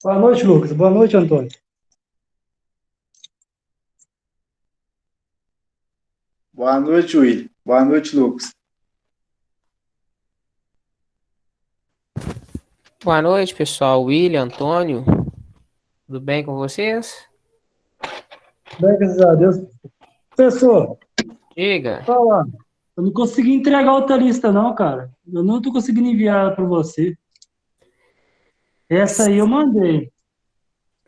Boa noite, Lucas. Boa noite, Antônio. Boa noite, Will. Boa noite, Lucas. Boa noite, pessoal. William, Antônio, tudo bem com vocês? Bem, graças a Deus. Professor, Diga. fala. Eu não consegui entregar outra lista, não, cara. Eu não tô conseguindo enviar ela para você. Essa aí eu mandei.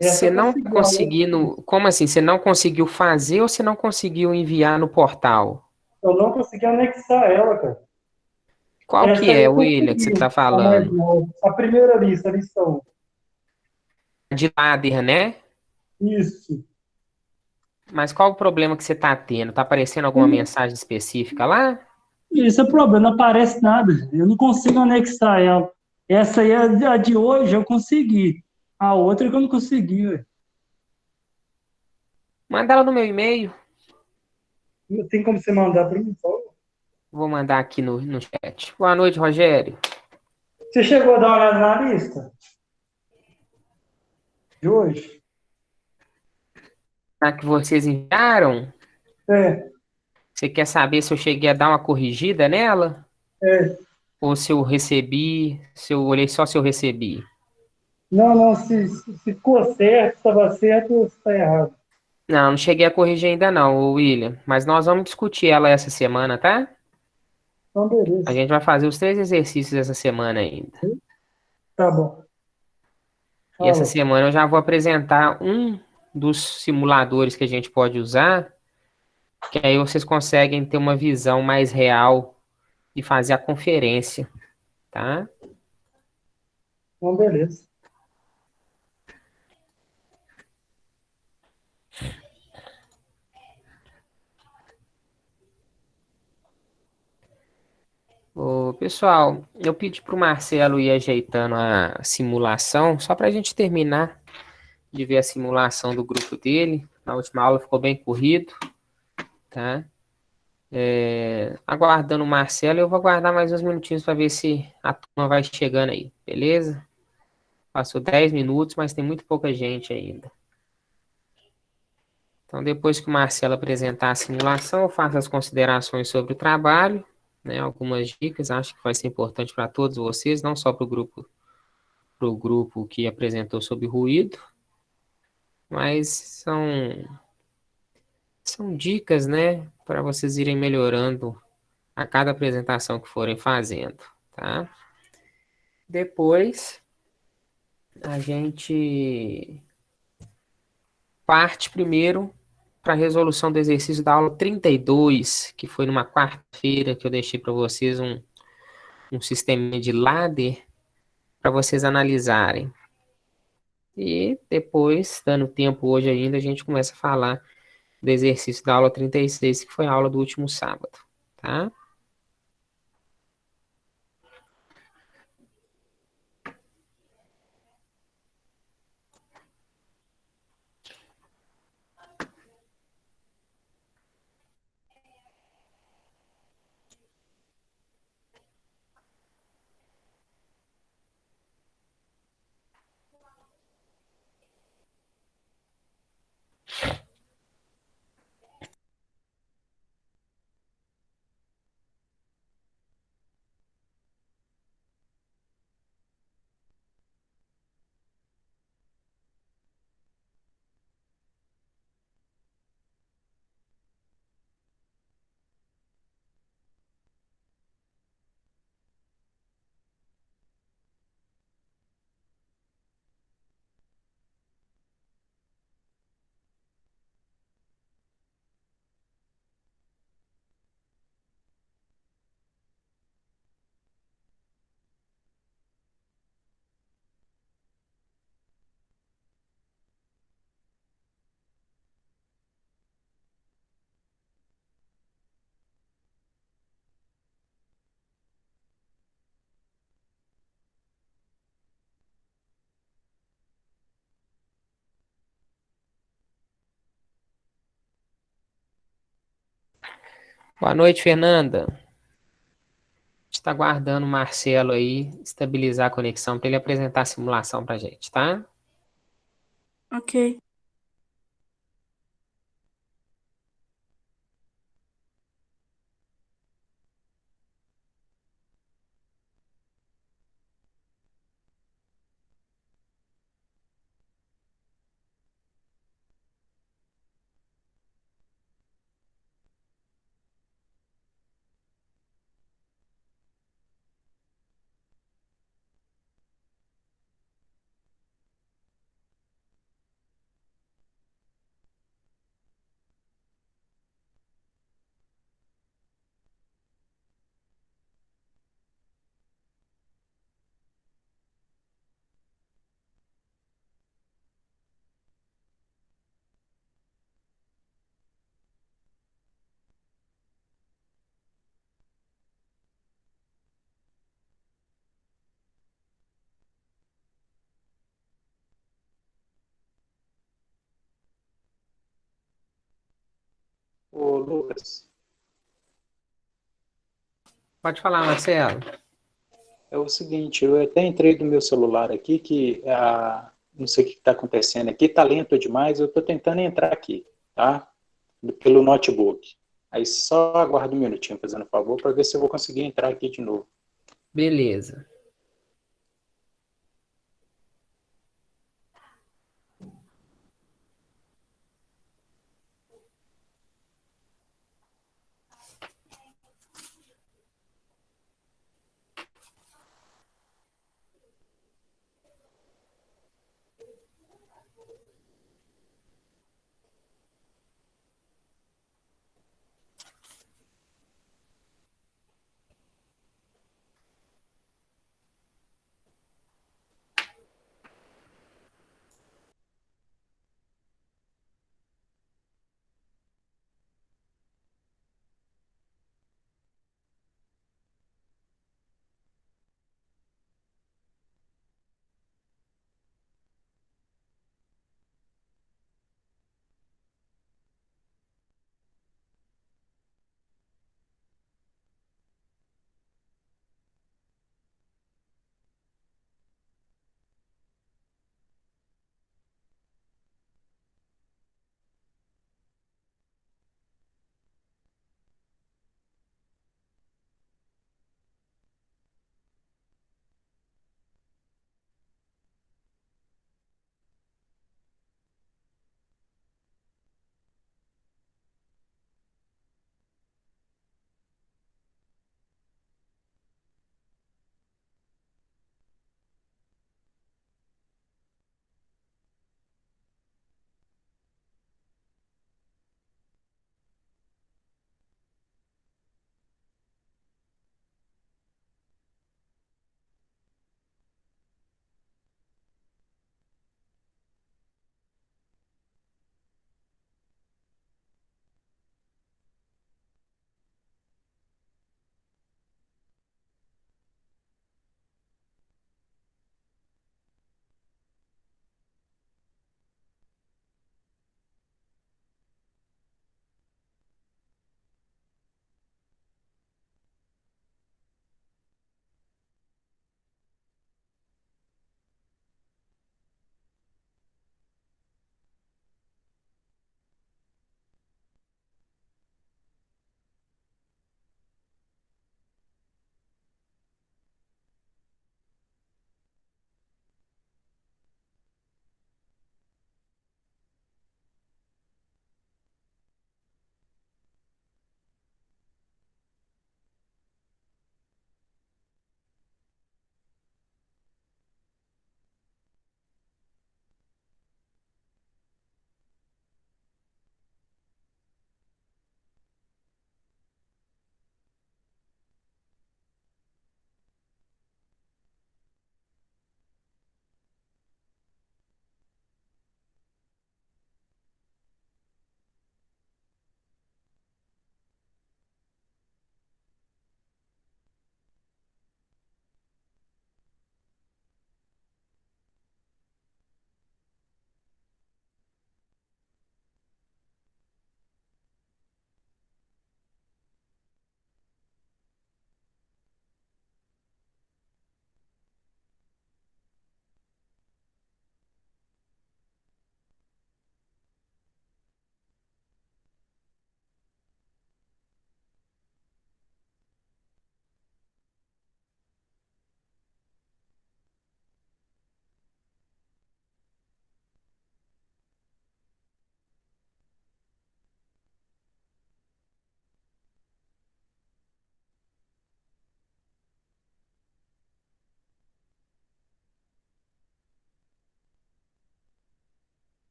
Essa Você eu não tá consegui. Ó. conseguindo. Como assim? Você não conseguiu fazer ou você não conseguiu enviar no portal? Eu não consegui anexar ela, cara. Qual Essa que aí é, eu William, que você consegui. tá A mais falando? nova. A primeira lista, a lista 1. De ladder, né? Isso. Mas qual o problema que você tá tendo? Tá aparecendo alguma mensagem específica lá? Isso é problema, não aparece nada. Eu não consigo anexar ela. Essa aí, a de hoje, eu consegui. A outra que eu não consegui, velho. Manda ela no meu e-mail. Tem como você mandar para mim, por favor? Vou mandar aqui no chat. Boa noite, Rogério. Você chegou a dar uma olhada na lista de hoje? A que vocês enviaram? É, Você quer saber se eu cheguei a dar uma corrigida nela? é. Ou se eu recebi, se eu olhei só se eu recebi. Não, não, se ficou certo, estava certo ou se está errado. Não, não cheguei a corrigir ainda não, ô William. Mas nós vamos discutir ela essa semana, tá? Então, A beleza. gente vai fazer os 3 exercícios essa semana ainda. Tá bom. E essa Falou. semana eu já vou apresentar um dos simuladores que a gente pode usar, que aí vocês conseguem ter uma visão mais real e fazer a conferência, tá? Então, beleza. Ô, pessoal, eu pedi para o Marcelo ir ajeitando a simulação, só para a gente terminar de ver a simulação do grupo dele. Na última aula ficou bem corrido, tá? Aguardando o Marcelo, eu vou aguardar mais uns minutinhos para ver se a turma vai chegando aí, beleza? Passou 10 minutos, mas tem muito pouca gente ainda. Então, depois que o Marcelo apresentar a simulação, eu faço as considerações sobre o trabalho, né? Algumas dicas, acho que vai ser importante para todos vocês, não só para o grupo que apresentou sobre ruído, mas são dicas, né, para vocês irem melhorando a cada apresentação que forem fazendo, tá? Depois a gente parte primeiro para a resolução do exercício da aula 32, que foi numa quarta-feira que eu deixei para vocês um sistema de ladder para vocês analisarem. E depois, dando tempo hoje ainda, a gente começa a falar do exercício da aula 36, que foi a aula do último sábado, tá? Boa noite, Fernanda. A gente está aguardando o Marcelo aí estabilizar a conexão para ele apresentar a simulação para a gente, tá? Ok. Ô, Lucas, Pode falar, Marcelo. é o seguinte, eu até entrei do meu celular aqui, não sei o que está acontecendo aqui, está lento demais, eu estou tentando entrar aqui, tá? Pelo notebook. Aí só aguarda um minutinho, fazendo um favor, para ver se eu vou conseguir entrar aqui de novo. Beleza.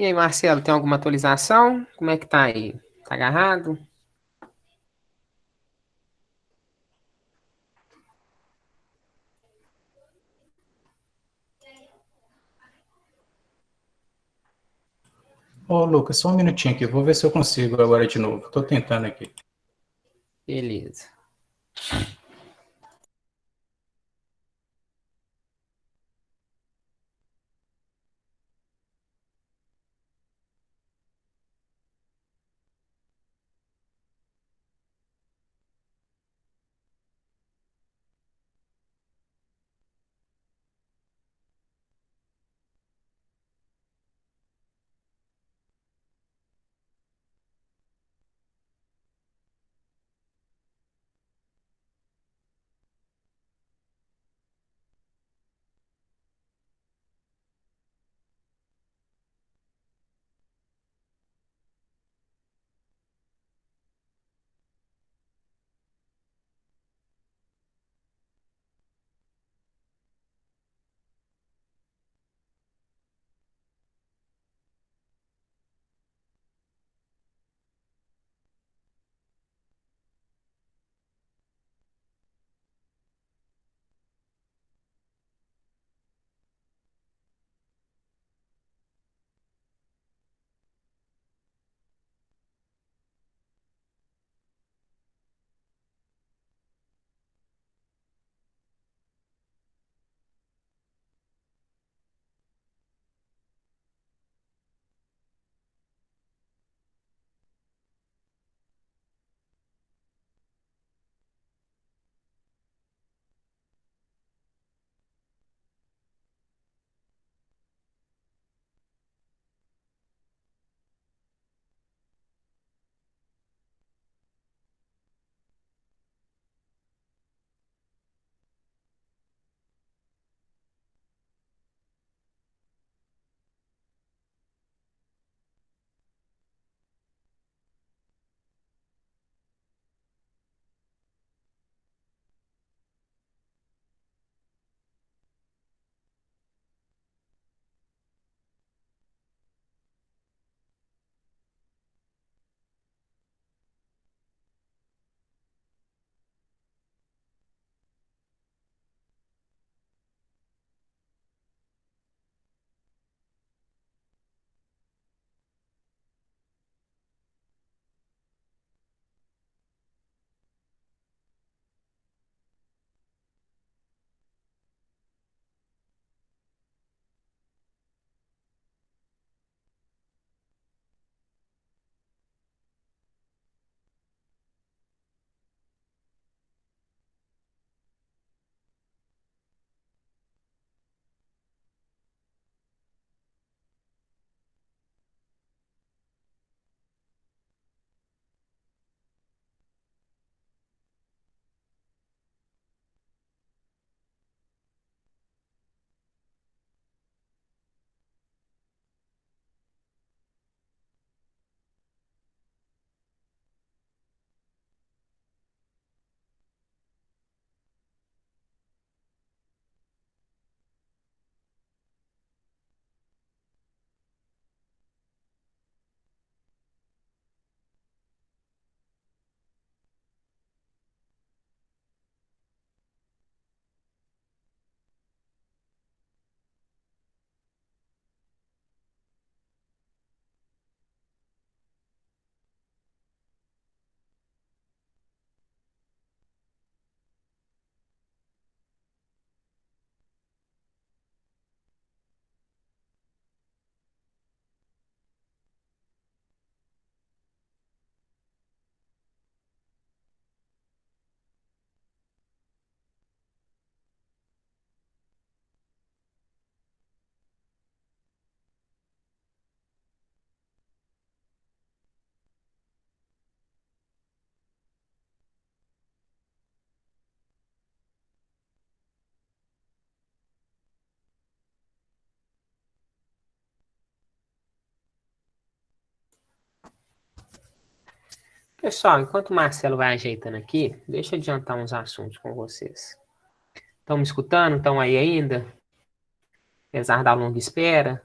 E aí, Marcelo, tem alguma atualização? Como é que tá aí? Tá agarrado? Ô, Lucas, só um minutinho aqui, vou ver se eu consigo agora de novo. Estou tentando aqui. Beleza. Pessoal, enquanto o Marcelo vai ajeitando aqui, deixa eu adiantar uns assuntos com vocês. Estão me escutando? Estão aí ainda? Apesar da longa espera?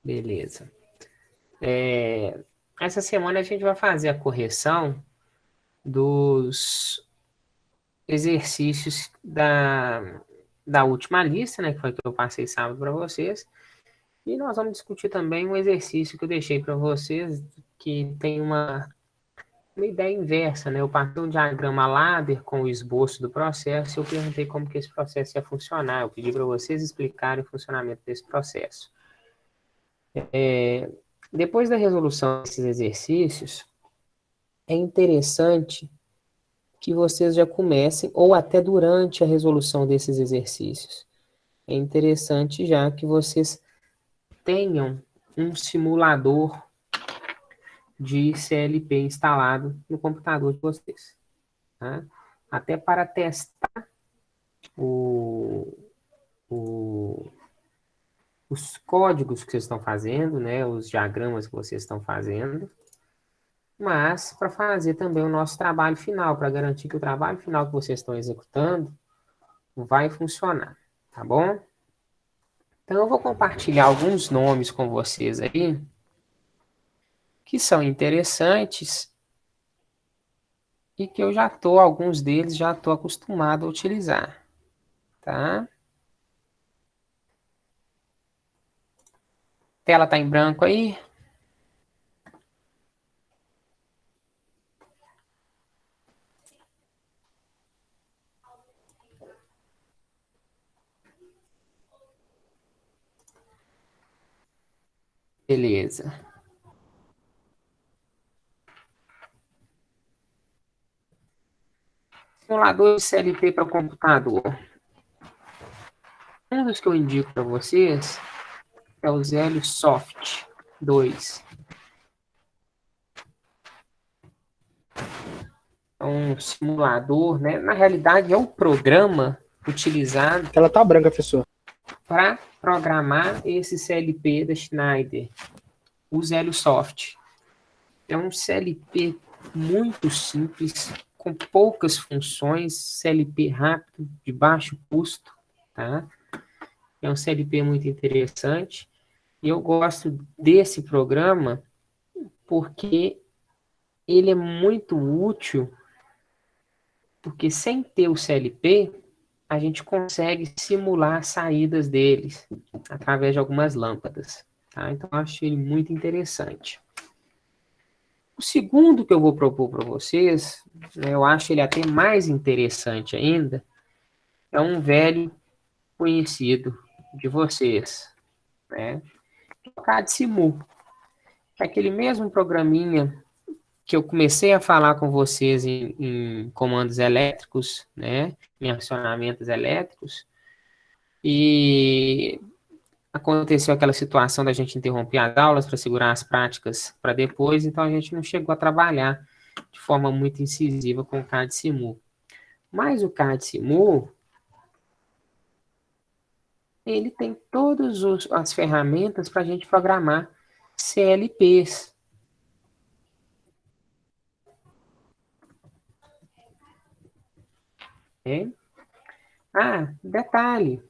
Beleza. Essa semana a gente vai fazer a correção dos exercícios da última lista, né, que foi que eu passei sábado para vocês. E nós vamos discutir também um exercício que eu deixei para vocês, que tem uma ideia inversa, né? Eu passei um diagrama ladder com o esboço do processo e eu perguntei como que esse processo ia funcionar. Eu pedi para vocês explicarem o funcionamento desse processo. Depois da resolução desses exercícios, é interessante que vocês já comecem, ou até durante a resolução desses exercícios, é interessante já que vocês tenham um simulador de CLP instalado no computador de vocês. Tá? Até para testar os códigos que vocês estão fazendo, né, os diagramas que vocês estão fazendo, mas para fazer também o nosso trabalho final, para garantir que o trabalho final que vocês estão executando vai funcionar, tá bom? Então eu vou compartilhar alguns nomes com vocês aí, que são interessantes e que eu alguns deles já estou acostumado a utilizar, tá? Tela está em branco aí? Beleza. Simulador de CLP para computador. Um dos que eu indico para vocês é o ZeloSoft 2. É um simulador, né? Na realidade, é um programa utilizado Ela tá branca, professor. para programar esse CLP da Schneider, o ZeloSoft. É um CLP muito simples, com poucas funções, CLP rápido, de baixo custo, tá? É um CLP muito interessante. E eu gosto desse programa porque ele é muito útil, porque sem ter o CLP, a gente consegue simular saídas deles através de algumas lâmpadas. Tá? Então, eu acho ele muito interessante. O segundo que eu vou propor para vocês, né, eu acho ele até mais interessante ainda, é um velho conhecido de vocês, né? O CAD-Simu. É aquele mesmo programinha que eu comecei a falar com vocês em comandos elétricos, né, em acionamentos elétricos, e aconteceu aquela situação da gente interromper as aulas para segurar as práticas para depois, então a gente não chegou a trabalhar de forma muito incisiva com o CAD-Simu. Mas o CAD-Simu, ele tem todas as ferramentas para a gente programar CLPs. Okay? Ah, detalhe.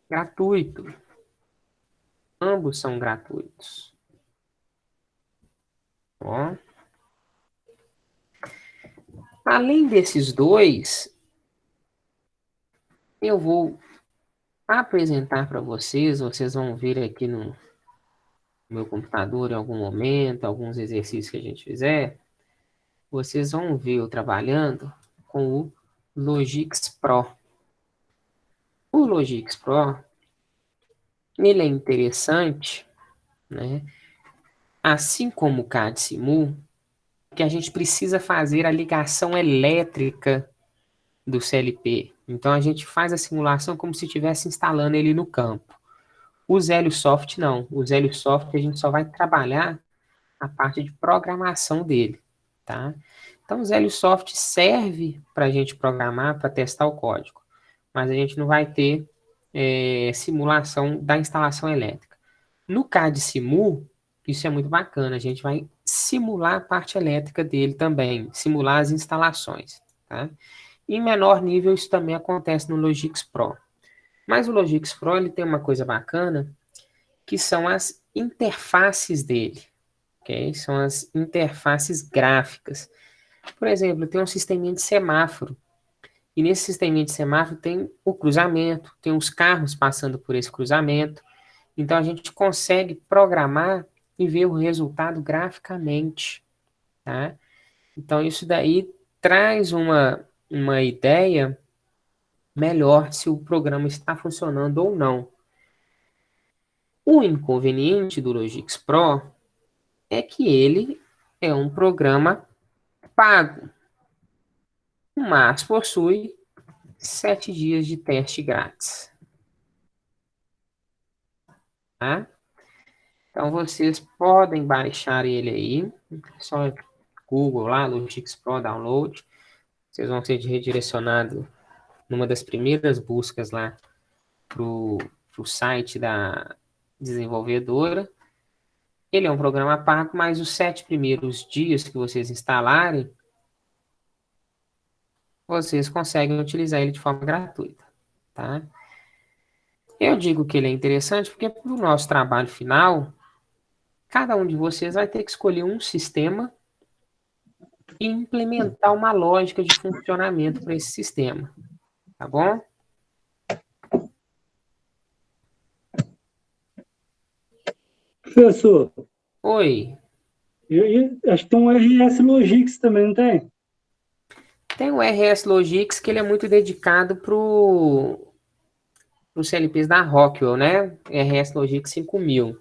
Gratuito. Ambos são gratuitos. Ó. Além desses dois, eu vou apresentar para vocês vão ver aqui no meu computador em algum momento, alguns exercícios que a gente fizer, vocês vão ver eu trabalhando com o Logix Pro. O Logix Pro, ele é interessante, né? Assim como o CAD-Simu, que a gente precisa fazer a ligação elétrica do CLP. Então, a gente faz a simulação como se estivesse instalando ele no campo. O ZeloSoft não. O ZeloSoft a gente só vai trabalhar a parte de programação dele, tá? Então, o ZeloSoft serve para a gente programar, para testar o código, mas a gente não vai ter simulação da instalação elétrica. No CAD-Simu, isso é muito bacana, a gente vai simular a parte elétrica dele também, simular as instalações, tá? Em menor nível, isso também acontece no Logix Pro. Mas o Logix Pro, ele tem uma coisa bacana, que são as interfaces dele, ok? São as interfaces gráficas. Por exemplo, tem um sisteminha de semáforo, e nesse sisteminha de semáforo tem o cruzamento, tem os carros passando por esse cruzamento, então a gente consegue programar e ver o resultado graficamente, tá? Então isso daí traz uma ideia melhor se o programa está funcionando ou não. O inconveniente do Logix Pro é que ele é um programa pago, mas possui 7 dias de teste grátis. Tá? Então vocês podem baixar ele aí, só Google lá, Logix Pro Download. Vocês vão ser redirecionados numa das primeiras buscas lá para o site da desenvolvedora. Ele é um programa pago, mas os 7 primeiros dias que vocês instalarem, vocês conseguem utilizar ele de forma gratuita, tá? Eu digo que ele é interessante porque para o nosso trabalho final, cada um de vocês vai ter que escolher um sistema e implementar uma lógica de funcionamento para esse sistema, tá bom? Professor, Oi, acho que tem um RS Logix também, não tem? tem o RS Logix que ele é muito dedicado para os CLPs da Rockwell, né? RS Logix 5000.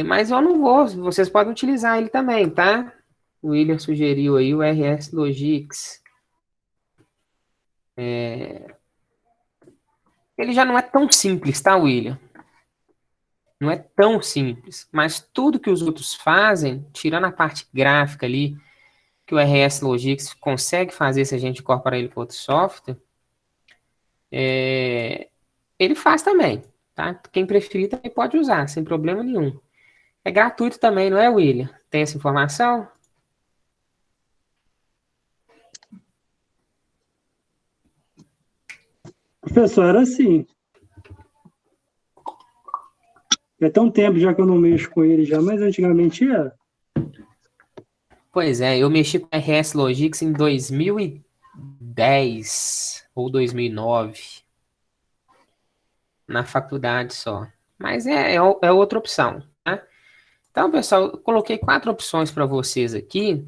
Mas eu não vou, vocês podem utilizar ele também, tá? O William sugeriu aí o RS Logix. Ele já não é tão simples, tá, William? Não é tão simples, mas tudo que os outros fazem, tirando a parte gráfica ali, que o RS Logix consegue fazer se a gente incorporar ele com outro software, ele faz também, tá? Quem preferir também pode usar, sem problema nenhum. É gratuito também, não é, William? Tem essa informação? Professor, era assim. É tão tempo já que eu não mexo com ele já, mas antigamente era. Pois é, eu mexi com o RS Logix em 2010 ou 2009, na faculdade só. Mas é outra opção, tá? Então, pessoal, eu coloquei 4 opções para vocês aqui.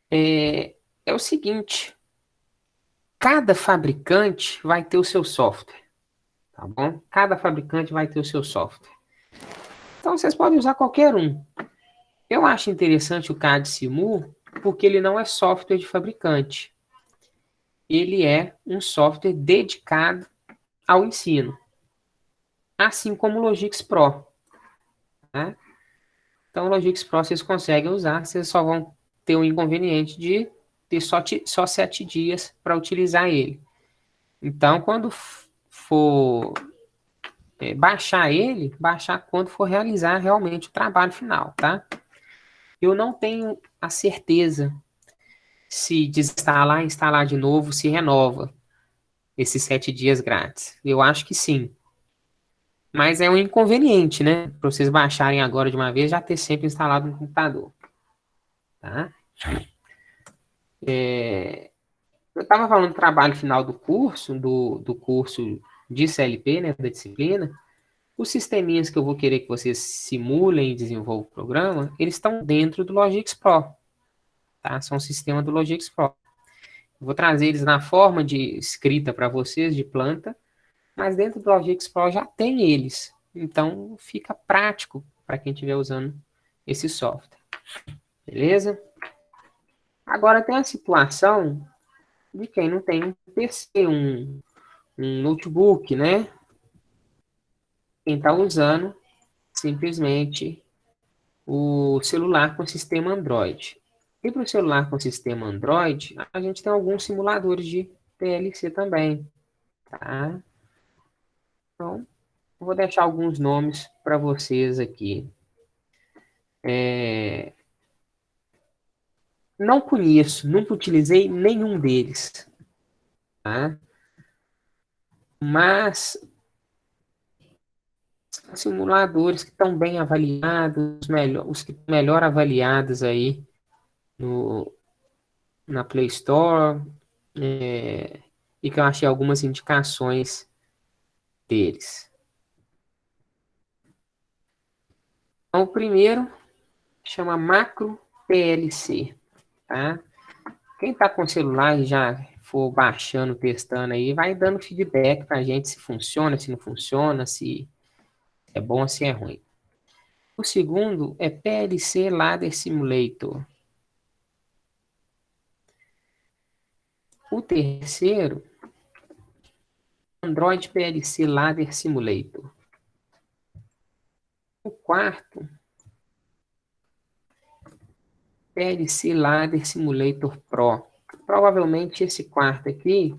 É o seguinte, cada fabricante vai ter o seu software, tá bom? Cada fabricante vai ter o seu software. Então, vocês podem usar qualquer um. Eu acho interessante o CAD Simu porque ele não é software de fabricante. Ele é um software dedicado ao ensino. Assim como o Logix Pro. Né? Então, o Logix Pro vocês conseguem usar, vocês só vão ter o inconveniente de ter só 7 dias para utilizar ele. Então, quando for baixar quando for realizar realmente o trabalho final, tá? Eu não tenho a certeza se desinstalar e instalar de novo se renova esses 7 dias grátis. Eu acho que sim. Mas é um inconveniente, né? Para vocês baixarem agora de uma vez, já ter sempre instalado no computador. Tá? Eu estava falando do trabalho final do curso, do curso de CLP, né, da disciplina. Os sisteminhas que eu vou querer que vocês simulem e desenvolvam o programa, eles estão dentro do Logix Pro. Tá? São um sistema do Logix Pro. Eu vou trazer eles na forma de escrita para vocês, de planta, mas dentro do Logix Pro já tem eles. Então, fica prático para quem estiver usando esse software. Beleza? Agora, tem a situação de quem não tem um PC, um notebook, né? Quem está usando simplesmente o celular com sistema Android. E para o celular com sistema Android, a gente tem alguns simuladores de PLC também. Tá? Então, vou deixar alguns nomes para vocês aqui. Não conheço, nunca utilizei nenhum deles. Tá? Mas simuladores que estão bem avaliados, os que melhor avaliados aí no, na Play Store, e que eu achei algumas indicações deles. Então, o primeiro chama Macro PLC, tá? Quem tá com celular e já for baixando, testando aí, vai dando feedback pra gente se funciona, se não funciona, se é bom, se é ruim. O segundo é PLC Ladder Simulator. O terceiro, Android PLC Ladder Simulator. O quarto, PLC Ladder Simulator Pro. Provavelmente esse quarto aqui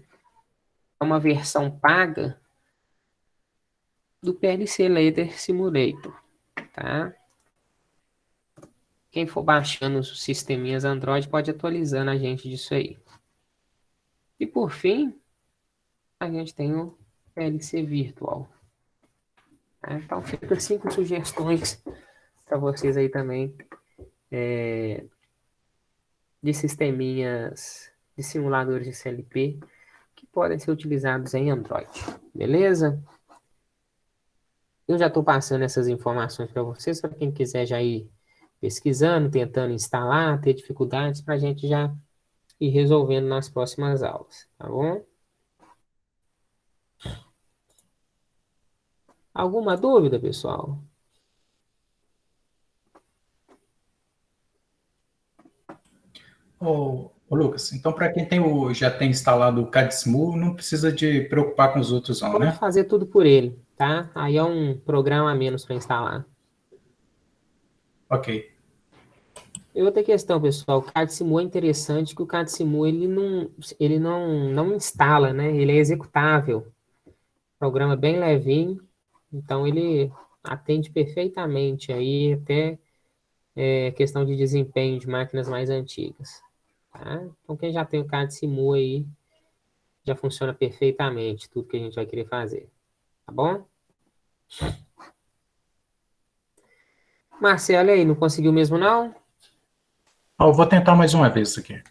é uma versão paga do PLC Ladder Simulator, tá? Quem for baixando os sisteminhas Android pode atualizando a gente disso aí. E por fim, a gente tem o PLC Virtual. Tá? Então fica 5 sugestões para vocês aí também, de sisteminhas, de simuladores de CLP que podem ser utilizados em Android. Beleza? Eu já estou passando essas informações para vocês, para quem quiser já ir pesquisando, tentando instalar, ter dificuldades, para a gente já ir resolvendo nas próximas aulas, tá bom? Alguma dúvida, pessoal? Ô, Lucas, então para quem já tem instalado o CADSMU, não precisa de preocupar com os outros não, Pode né? fazer tudo por ele, tá? Aí é um programa a menos para instalar. Ok. E outra questão, pessoal, o CAD-SIMU é interessante que o CAD-SIMU ele não instala, né? Ele é executável. Programa bem levinho, então ele atende perfeitamente aí até questão de desempenho de máquinas mais antigas, tá? Então quem já tem o CAD-SIMU aí já funciona perfeitamente tudo que a gente vai querer fazer, tá bom? Marcelo, aí, não conseguiu mesmo não? Eu vou tentar mais uma vez isso aqui.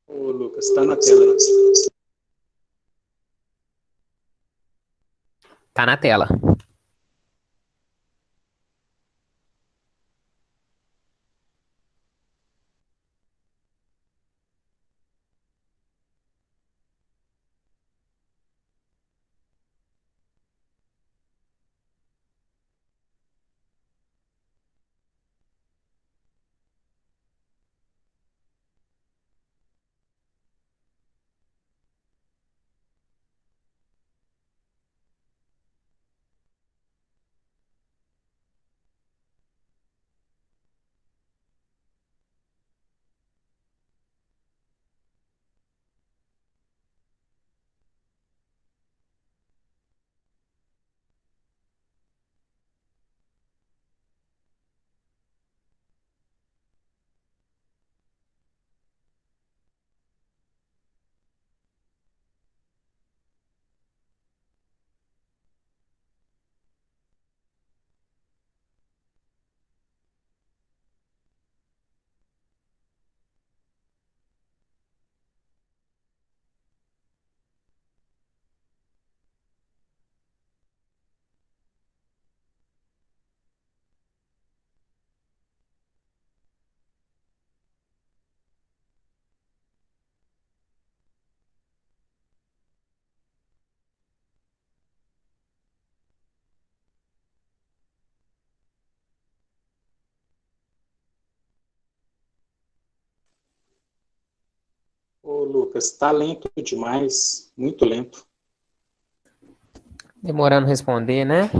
Ô, Lucas, está na tela aí. Tá na tela. Ô, Lucas, tá lento demais, muito lento. Demorando a responder, né?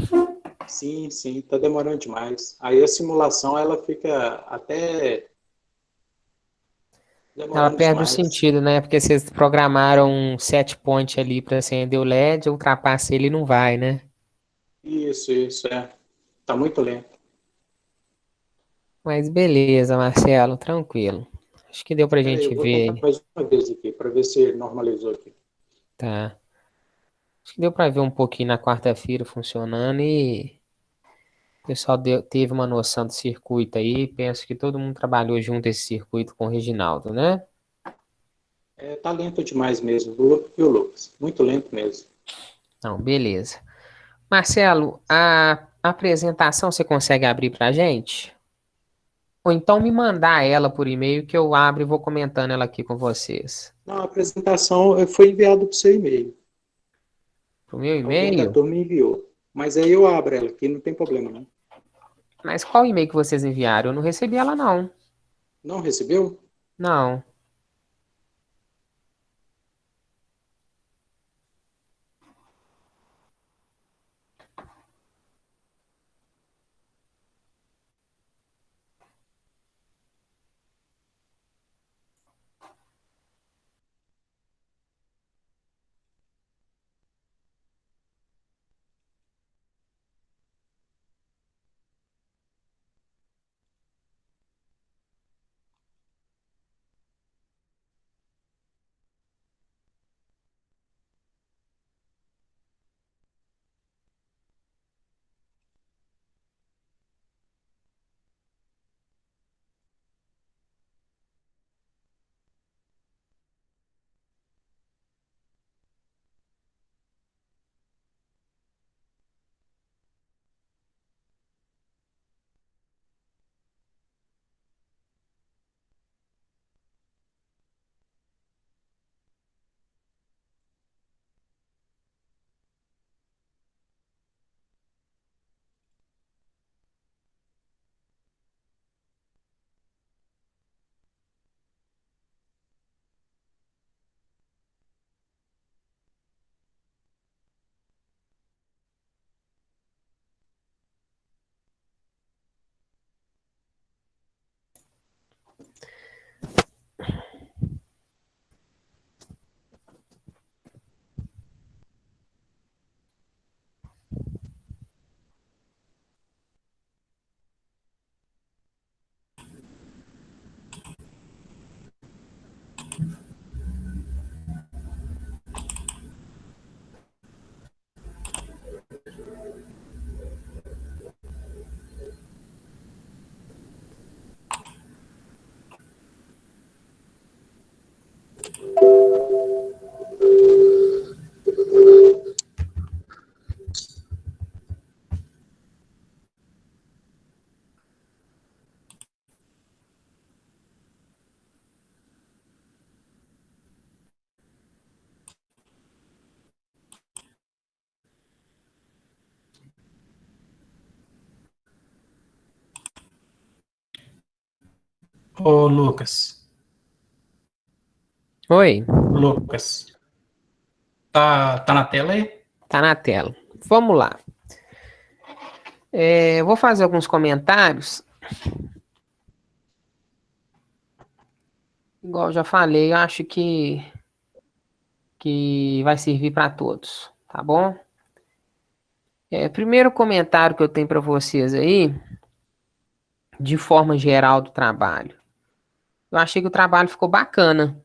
Sim, sim, tá demorando demais. Aí a simulação, ela fica até Ela demorando perde o demais. sentido, né? Porque vocês programaram um set point ali para acender o LED, ultrapassa ele e não vai, né? Isso, é. Tá muito lento. Mas beleza, Marcelo, tranquilo. Acho que deu pra Espera aí, gente eu vou tentar ver, mais uma vez aqui, para ver se normalizou aqui. tá? Acho que deu pra ver um pouquinho na quarta-feira funcionando e o pessoal teve uma noção do circuito aí. Penso que todo mundo trabalhou junto esse circuito com o Reginaldo, né? É, tá lento demais mesmo, viu, Lucas? Muito lento mesmo. Não, beleza. Marcelo, a apresentação você consegue abrir pra gente? Ou então me mandar ela por e-mail que eu abro e vou comentando ela aqui com vocês. Não, a apresentação foi enviada para o seu e-mail. Pro meu Alguém da e-mail? turma enviou. Mas aí eu abro ela aqui, não tem problema, não. Mas qual e-mail que vocês enviaram? Eu não recebi ela, não. Não recebeu? Não. Ô, Lucas. Oi, Lucas. Tá na tela aí? tá na tela. Vamos lá. Eu vou fazer alguns comentários. Igual eu já falei, eu acho que vai servir para todos, tá bom? Primeiro comentário que eu tenho para vocês aí, de forma geral do trabalho. Eu achei que o trabalho ficou bacana.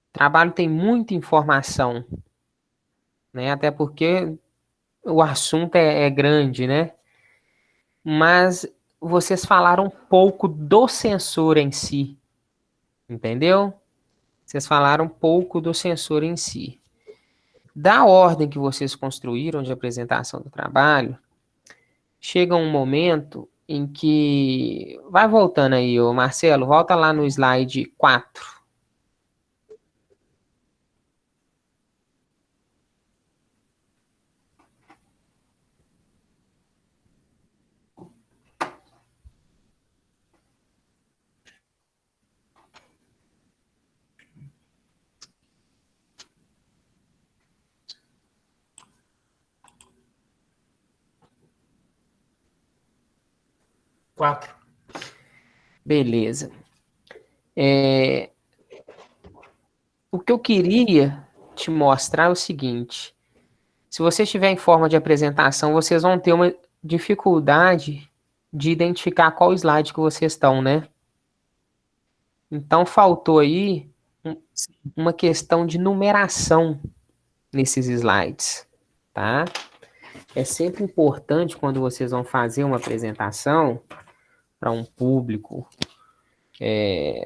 O trabalho tem muita informação, né? Até porque o assunto é grande, né? Mas vocês falaram um pouco do sensor em si, entendeu? Vocês falaram um pouco do sensor em si. Da ordem que vocês construíram de apresentação do trabalho, chega um momento em que. Vai voltando aí, ô Marcelo, volta lá no slide 4. 4. Beleza. O que eu queria te mostrar é o seguinte. Se você estiver em forma de apresentação, vocês vão ter uma dificuldade de identificar qual slide que vocês estão, né? Então, faltou aí uma questão de numeração nesses slides, tá? É sempre importante quando vocês vão fazer uma apresentação para um público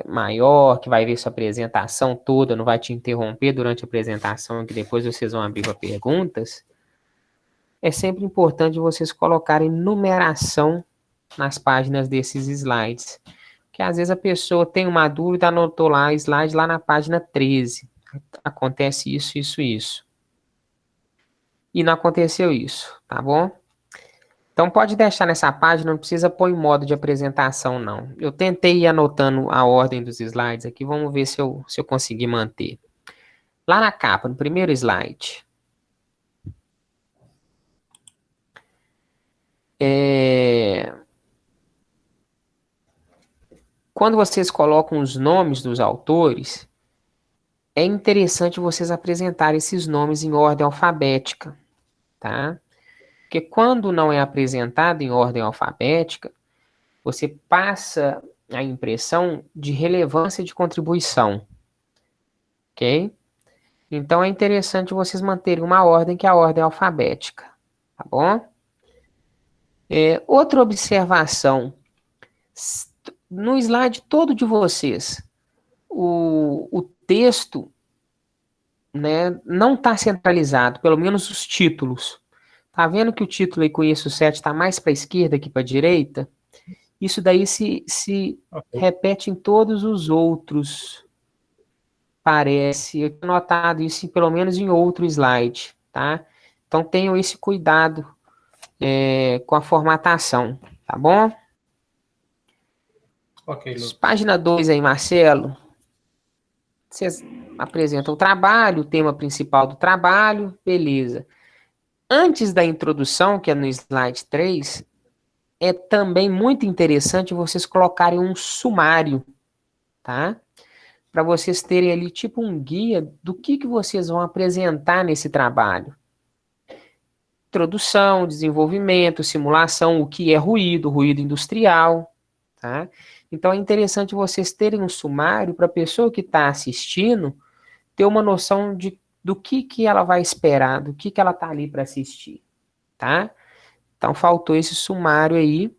maior, que vai ver sua apresentação toda, não vai te interromper durante a apresentação, que depois vocês vão abrir para perguntas. É sempre importante vocês colocarem numeração nas páginas desses slides. Porque às vezes a pessoa tem uma dúvida, anotou lá, slide lá na página 13. Acontece isso, isso, isso. E não aconteceu isso, tá bom? Então pode deixar nessa página, não precisa pôr em modo de apresentação, não. Eu tentei ir anotando a ordem dos slides aqui, vamos ver se eu consegui manter. Lá na capa, no primeiro slide. Quando vocês colocam os nomes dos autores, é interessante vocês apresentarem esses nomes em ordem alfabética, tá? Porque quando não é apresentado em ordem alfabética, você passa a impressão de relevância de contribuição, ok? Então é interessante vocês manterem uma ordem que é a ordem alfabética, tá bom? Outra observação, no slide todo de vocês, o texto, né, não está centralizado, pelo menos os títulos. Tá vendo que o título aí, Conheço 7, está mais para a esquerda que para a direita? Isso daí se repete em todos os outros. Parece. Eu tinha notado isso pelo menos em outro slide, tá? Então tenham esse cuidado com a formatação, tá bom? Ok, Lucas. Página 2 aí, Marcelo. Vocês apresentam o trabalho, o tema principal do trabalho, beleza. Antes da introdução, que é no slide 3, é também muito interessante vocês colocarem um sumário, tá? Para vocês terem ali tipo um guia do que vocês vão apresentar nesse trabalho. Introdução, desenvolvimento, simulação, o que é ruído, ruído industrial, tá? Então é interessante vocês terem um sumário para a pessoa que está assistindo ter uma noção do que ela vai esperar, do que ela está ali para assistir, tá? Então faltou esse sumário aí.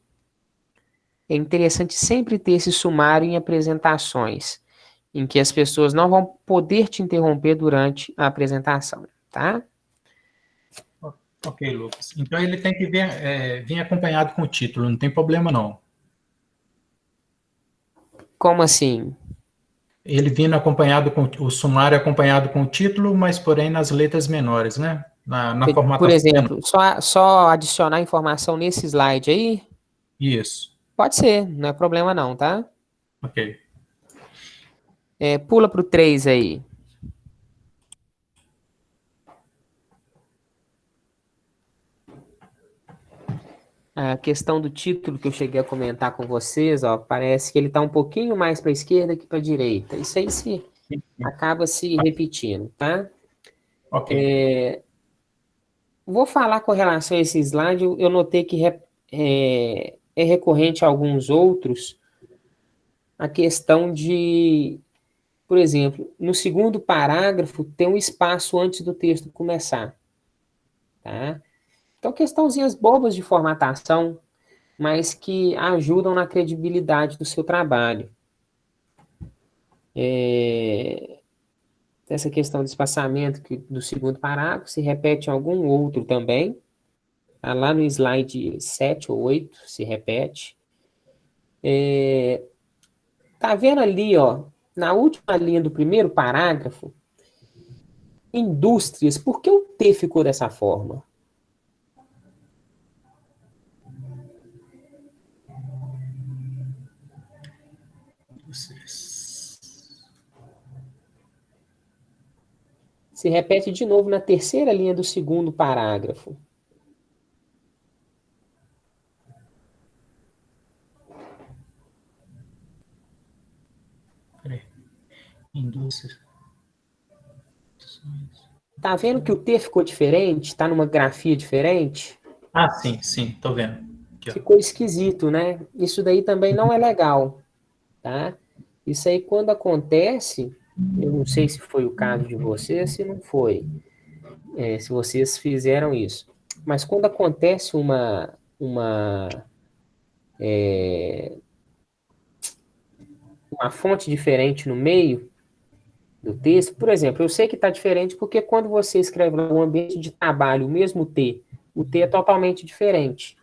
É interessante sempre ter esse sumário em apresentações, em que as pessoas não vão poder te interromper durante a apresentação, tá? Ok, Lucas. Então ele tem que vir acompanhado com o título, não tem problema não. Como assim? Ele vindo acompanhado com o sumário acompanhado com o título, mas porém nas letras menores, né? Na formatação. Por exemplo, só adicionar informação nesse slide aí? Isso. Pode ser, não é problema não, tá? Ok. Pula para o 3 aí. A questão do título que eu cheguei a comentar com vocês, ó, parece que ele está um pouquinho mais para a esquerda que para a direita. Isso aí acaba se repetindo, tá? Ok. Vou falar com relação a esse slide, eu notei que é recorrente a alguns outros, a questão de, por exemplo, no segundo parágrafo tem um espaço antes do texto começar, tá? Então, questãozinhas bobas de formatação, mas que ajudam na credibilidade do seu trabalho. Essa questão do espaçamento do segundo parágrafo se repete em algum outro também. Tá lá no slide 7 ou 8 se repete. Tá vendo ali, ó, na última linha do primeiro parágrafo, indústrias, por que o T ficou dessa forma? Se repete de novo na terceira linha do segundo parágrafo. Tá vendo que o T ficou diferente? Tá numa grafia diferente? Ah, sim, sim, tô vendo. Aqui, ó. Ficou esquisito, né? Isso daí também não é legal, tá? Isso aí quando acontece, eu não sei se foi o caso de vocês, se não foi, se vocês fizeram isso. Mas quando acontece uma fonte diferente no meio do texto, por exemplo, eu sei que está diferente porque quando você escreve no ambiente de trabalho o mesmo T, o T é totalmente diferente.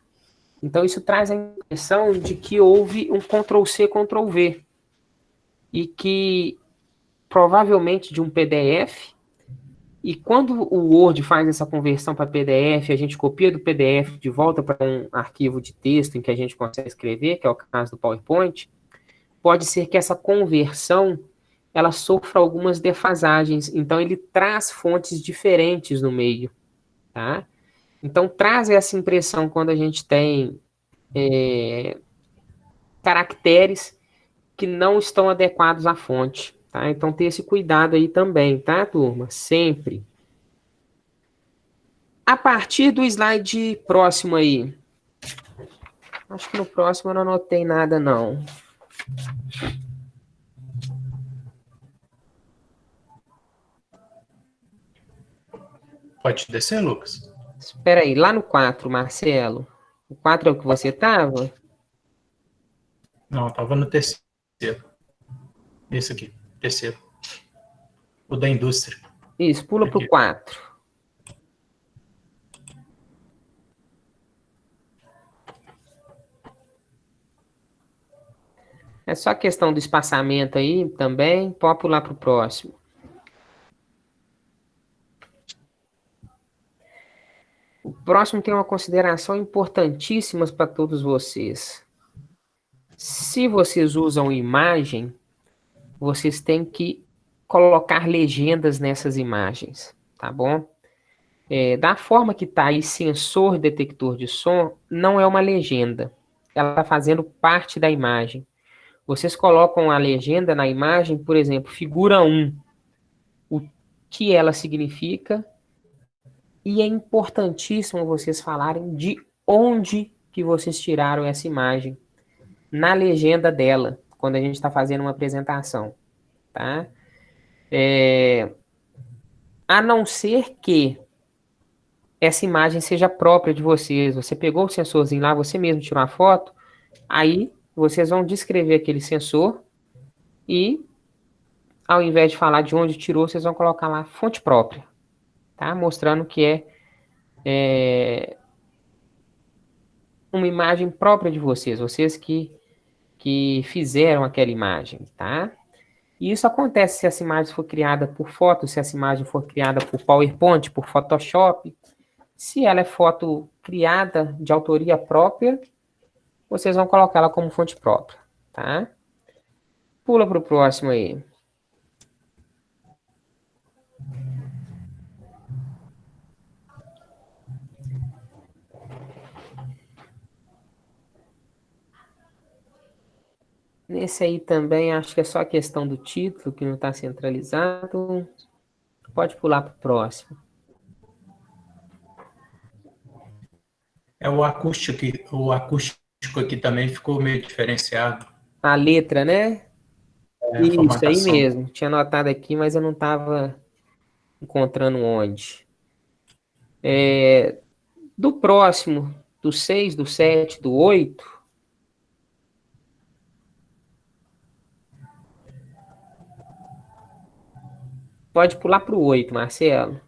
Então, isso traz a impressão de que houve um Ctrl+C, Ctrl+V. E que, provavelmente, de um PDF, e quando o Word faz essa conversão para PDF, a gente copia do PDF de volta para um arquivo de texto em que a gente consegue escrever, que é o caso do PowerPoint, pode ser que essa conversão ela sofra algumas defasagens. Então, ele traz fontes diferentes no meio, tá? Então, traz essa impressão quando a gente tem caracteres que não estão adequados à fonte, tá? Então, ter esse cuidado aí também, tá, turma? Sempre. A partir do slide próximo aí. Acho que no próximo eu não anotei nada, não. Pode descer, Lucas? Espera aí, lá no 4, Marcelo. O 4 é o que você estava? Não, tava no terceiro. Esse aqui, terceiro. O da indústria. Isso, pula para o Aqui. 4. É só questão do espaçamento aí também. Pode pular para o próximo. O próximo tem uma consideração importantíssima para todos vocês. Se vocês usam imagem, vocês têm que colocar legendas nessas imagens, tá bom? Da forma que está aí, sensor detector de som, não é uma legenda. Ela está fazendo parte da imagem. Vocês colocam a legenda na imagem, por exemplo, figura 1, o que ela significa, e é importantíssimo vocês falarem de onde que vocês tiraram essa imagem, na legenda dela, quando a gente está fazendo uma apresentação, tá? A não ser que essa imagem seja própria de vocês. Você pegou o sensorzinho lá, você mesmo tirou uma foto, aí vocês vão descrever aquele sensor e, ao invés de falar de onde tirou, vocês vão colocar lá fonte própria, tá? Mostrando que é uma imagem própria de vocês, vocês que fizeram aquela imagem, tá? E isso acontece se essa imagem for criada por foto, se essa imagem for criada por PowerPoint, por Photoshop. Se ela é foto criada de autoria própria, vocês vão colocar ela como fonte própria, tá? Pula para o próximo aí. Nesse aí também acho que é só a questão do título que não está centralizado. Pode pular para o próximo. O acústico aqui também ficou meio diferenciado. A letra, né? A Isso aí formatação. mesmo. Tinha anotado aqui, mas eu não estava encontrando onde. Do próximo, do 6, do 7, do 8. Pode pular para o 8, Marcelo.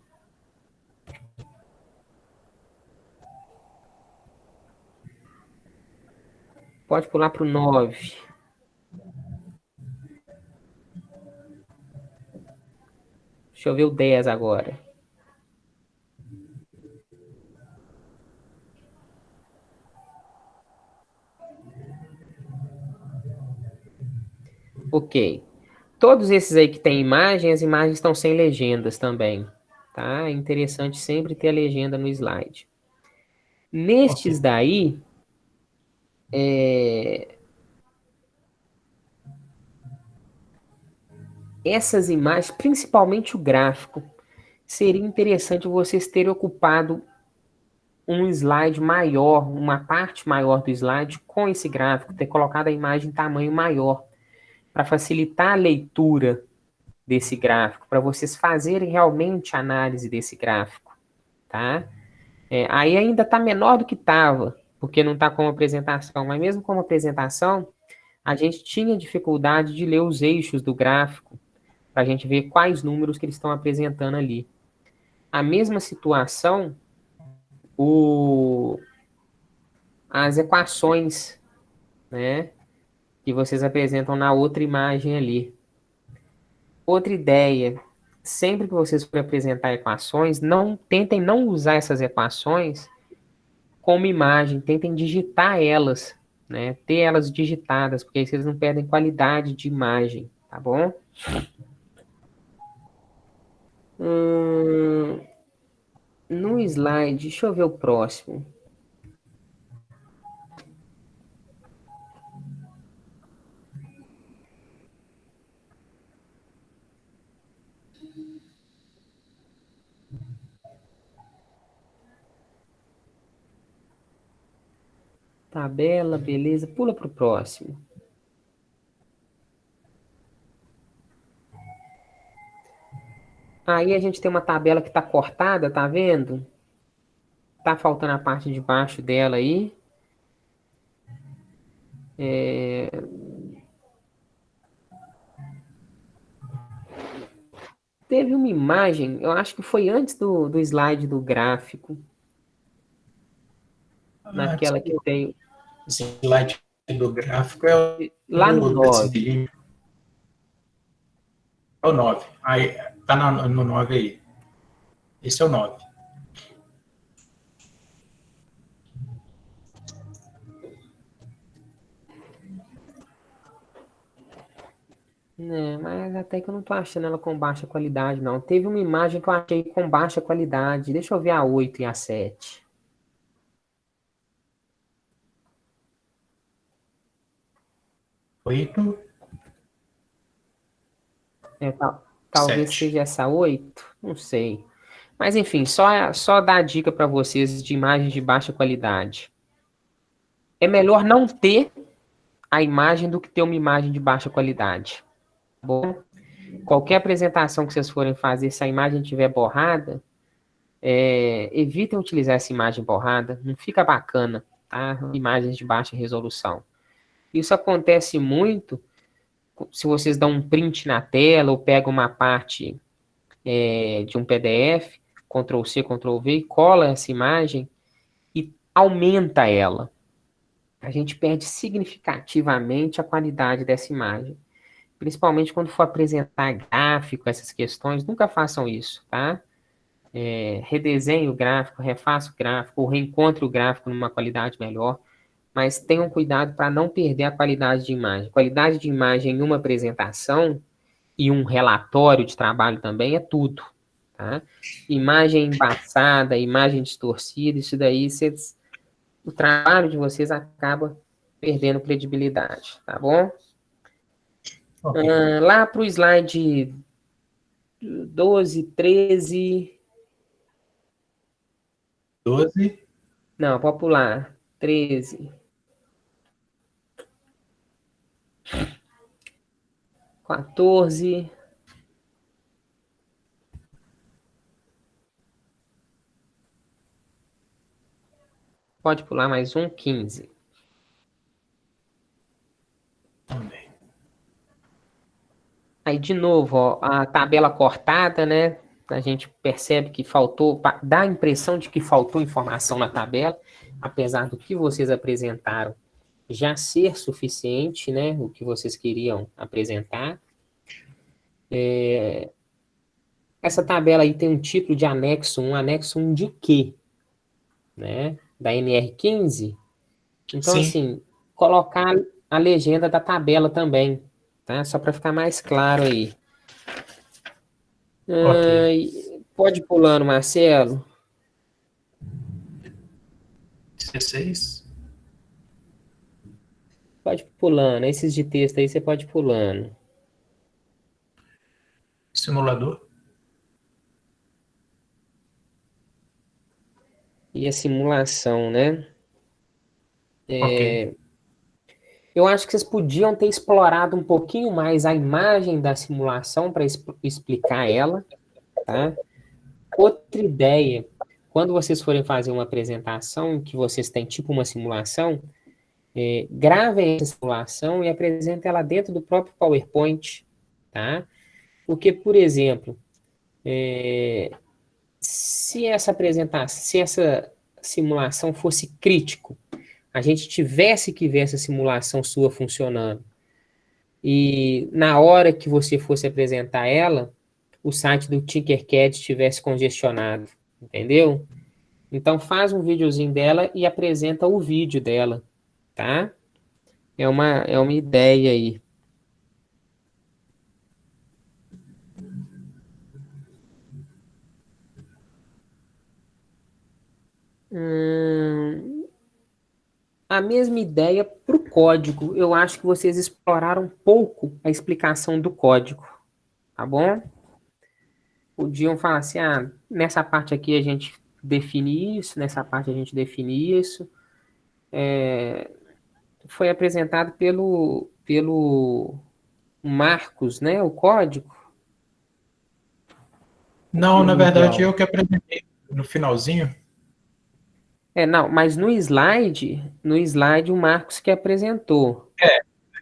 Pode pular para o 9. Deixa eu ver o 10 agora. Ok. Todos esses aí que tem imagem, as imagens estão sem legendas também. Tá? É interessante sempre ter a legenda no slide. Nestes daí, essas imagens, principalmente o gráfico, seria interessante vocês terem ocupado um slide maior, uma parte maior do slide com esse gráfico, ter colocado a imagem em tamanho maior, para facilitar a leitura desse gráfico, para vocês fazerem realmente a análise desse gráfico, tá? Aí ainda está menor do que estava, porque não está como apresentação, mas mesmo como apresentação, a gente tinha dificuldade de ler os eixos do gráfico, para a gente ver quais números que eles estão apresentando ali. A mesma situação, as equações, né, que vocês apresentam na outra imagem ali. Outra ideia, sempre que vocês forem apresentar equações, tentem não usar essas equações como imagem, tentem digitar elas, né, ter elas digitadas, porque aí vocês não perdem qualidade de imagem, tá bom? No slide, deixa eu ver o próximo. Tabela, beleza. Pula para o próximo. Aí a gente tem uma tabela que está cortada, tá vendo? Tá faltando a parte de baixo dela aí. Teve uma imagem, eu acho que foi antes do slide do gráfico, naquela que tem O slide do gráfico é lá no o 9. desse, é o 9. Aí, tá no 9 aí. Esse é o 9. Né, mas até que eu não tô achando ela com baixa qualidade, não. Teve uma imagem que eu achei com baixa qualidade. Deixa eu ver a 8 e a 7. 8, Talvez 7. seja essa 8, não sei. Mas enfim, só dar dica para vocês de imagens de baixa qualidade. É melhor não ter a imagem do que ter uma imagem de baixa qualidade. Tá bom? Qualquer apresentação que vocês forem fazer, se a imagem estiver borrada, evitem utilizar essa imagem borrada, não fica bacana, tá? Imagens de baixa resolução. Isso acontece muito se vocês dão um print na tela ou pegam uma parte de um PDF, Ctrl C, Ctrl V, e cola essa imagem e aumenta ela. A gente perde significativamente a qualidade dessa imagem. Principalmente quando for apresentar gráfico, essas questões, nunca façam isso, tá? Redesenhe o gráfico, refaça o gráfico, ou reencontre o gráfico numa qualidade melhor, mas tenham cuidado para não perder a qualidade de imagem. Qualidade de imagem em uma apresentação e um relatório de trabalho também é tudo, tá? Imagem embaçada, imagem distorcida, isso daí, o trabalho de vocês acaba perdendo credibilidade, tá bom? Okay. Lá para o slide 12, 13... 12. Não, pode pular. 13. 14. Pode pular mais um, 15. Também. Aí, de novo, ó, a tabela cortada, né? A gente percebe que faltou, dá a impressão de que faltou informação na tabela, apesar do que vocês apresentaram já ser suficiente, né? O que vocês queriam apresentar. Essa tabela aí tem um título de anexo 1 de quê? Né? Da NR15. Então, Sim. assim, colocar a legenda da tabela também, tá? Só para ficar mais claro aí. Ok. Pode ir pulando, Marcelo. 16. Pode ir pulando. Esses de texto aí você pode ir pulando. simulador. E a simulação, né? Ok. Eu acho que vocês podiam ter explorado um pouquinho mais a imagem da simulação para explicar ela, tá? Outra ideia, quando vocês forem fazer uma apresentação que vocês têm tipo uma simulação, gravem essa simulação e apresentem ela dentro do próprio PowerPoint, tá? Porque, por exemplo, se essa simulação fosse crítico, a gente tivesse que ver essa simulação sua funcionando, e na hora que você fosse apresentar ela, o site do Tinkercad estivesse congestionado, entendeu? Então faz um videozinho dela e apresenta o vídeo dela, tá? É uma ideia aí. A mesma ideia para o código. Eu acho que vocês exploraram pouco a explicação do código, tá bom? Podiam falar assim, nessa parte aqui a gente define isso, nessa parte a gente define isso. Foi apresentado pelo Marcos, né? O código. Não, na verdade, Miguel. eu que apresentei no finalzinho. Não, mas no slide o Marcos que apresentou.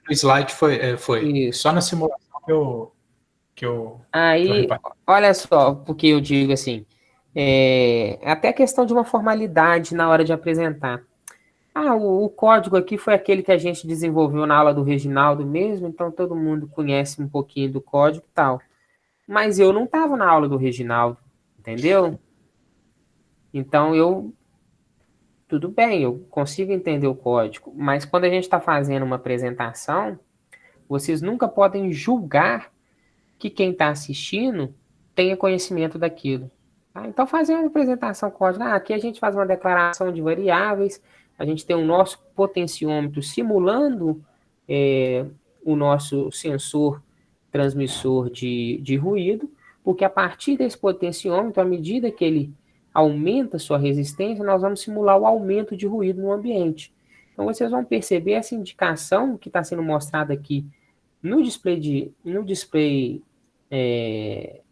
O slide foi. Isso. Só na simulação que eu Aí, reparei. olha só, porque eu digo assim, até questão de uma formalidade na hora de apresentar. O código aqui foi aquele que a gente desenvolveu na aula do Reginaldo mesmo, então todo mundo conhece um pouquinho do código e tal. Mas eu não estava na aula do Reginaldo, entendeu? Então tudo bem, eu consigo entender o código, mas quando a gente está fazendo uma apresentação, vocês nunca podem julgar que quem está assistindo tenha conhecimento daquilo. Tá? Então, fazer uma apresentação código. Aqui a gente faz uma declaração de variáveis, a gente tem o nosso potenciômetro simulando o nosso sensor transmissor de ruído, porque a partir desse potenciômetro, à medida que ele aumenta sua resistência, nós vamos simular o aumento de ruído no ambiente. Então, vocês vão perceber essa indicação que está sendo mostrada aqui no display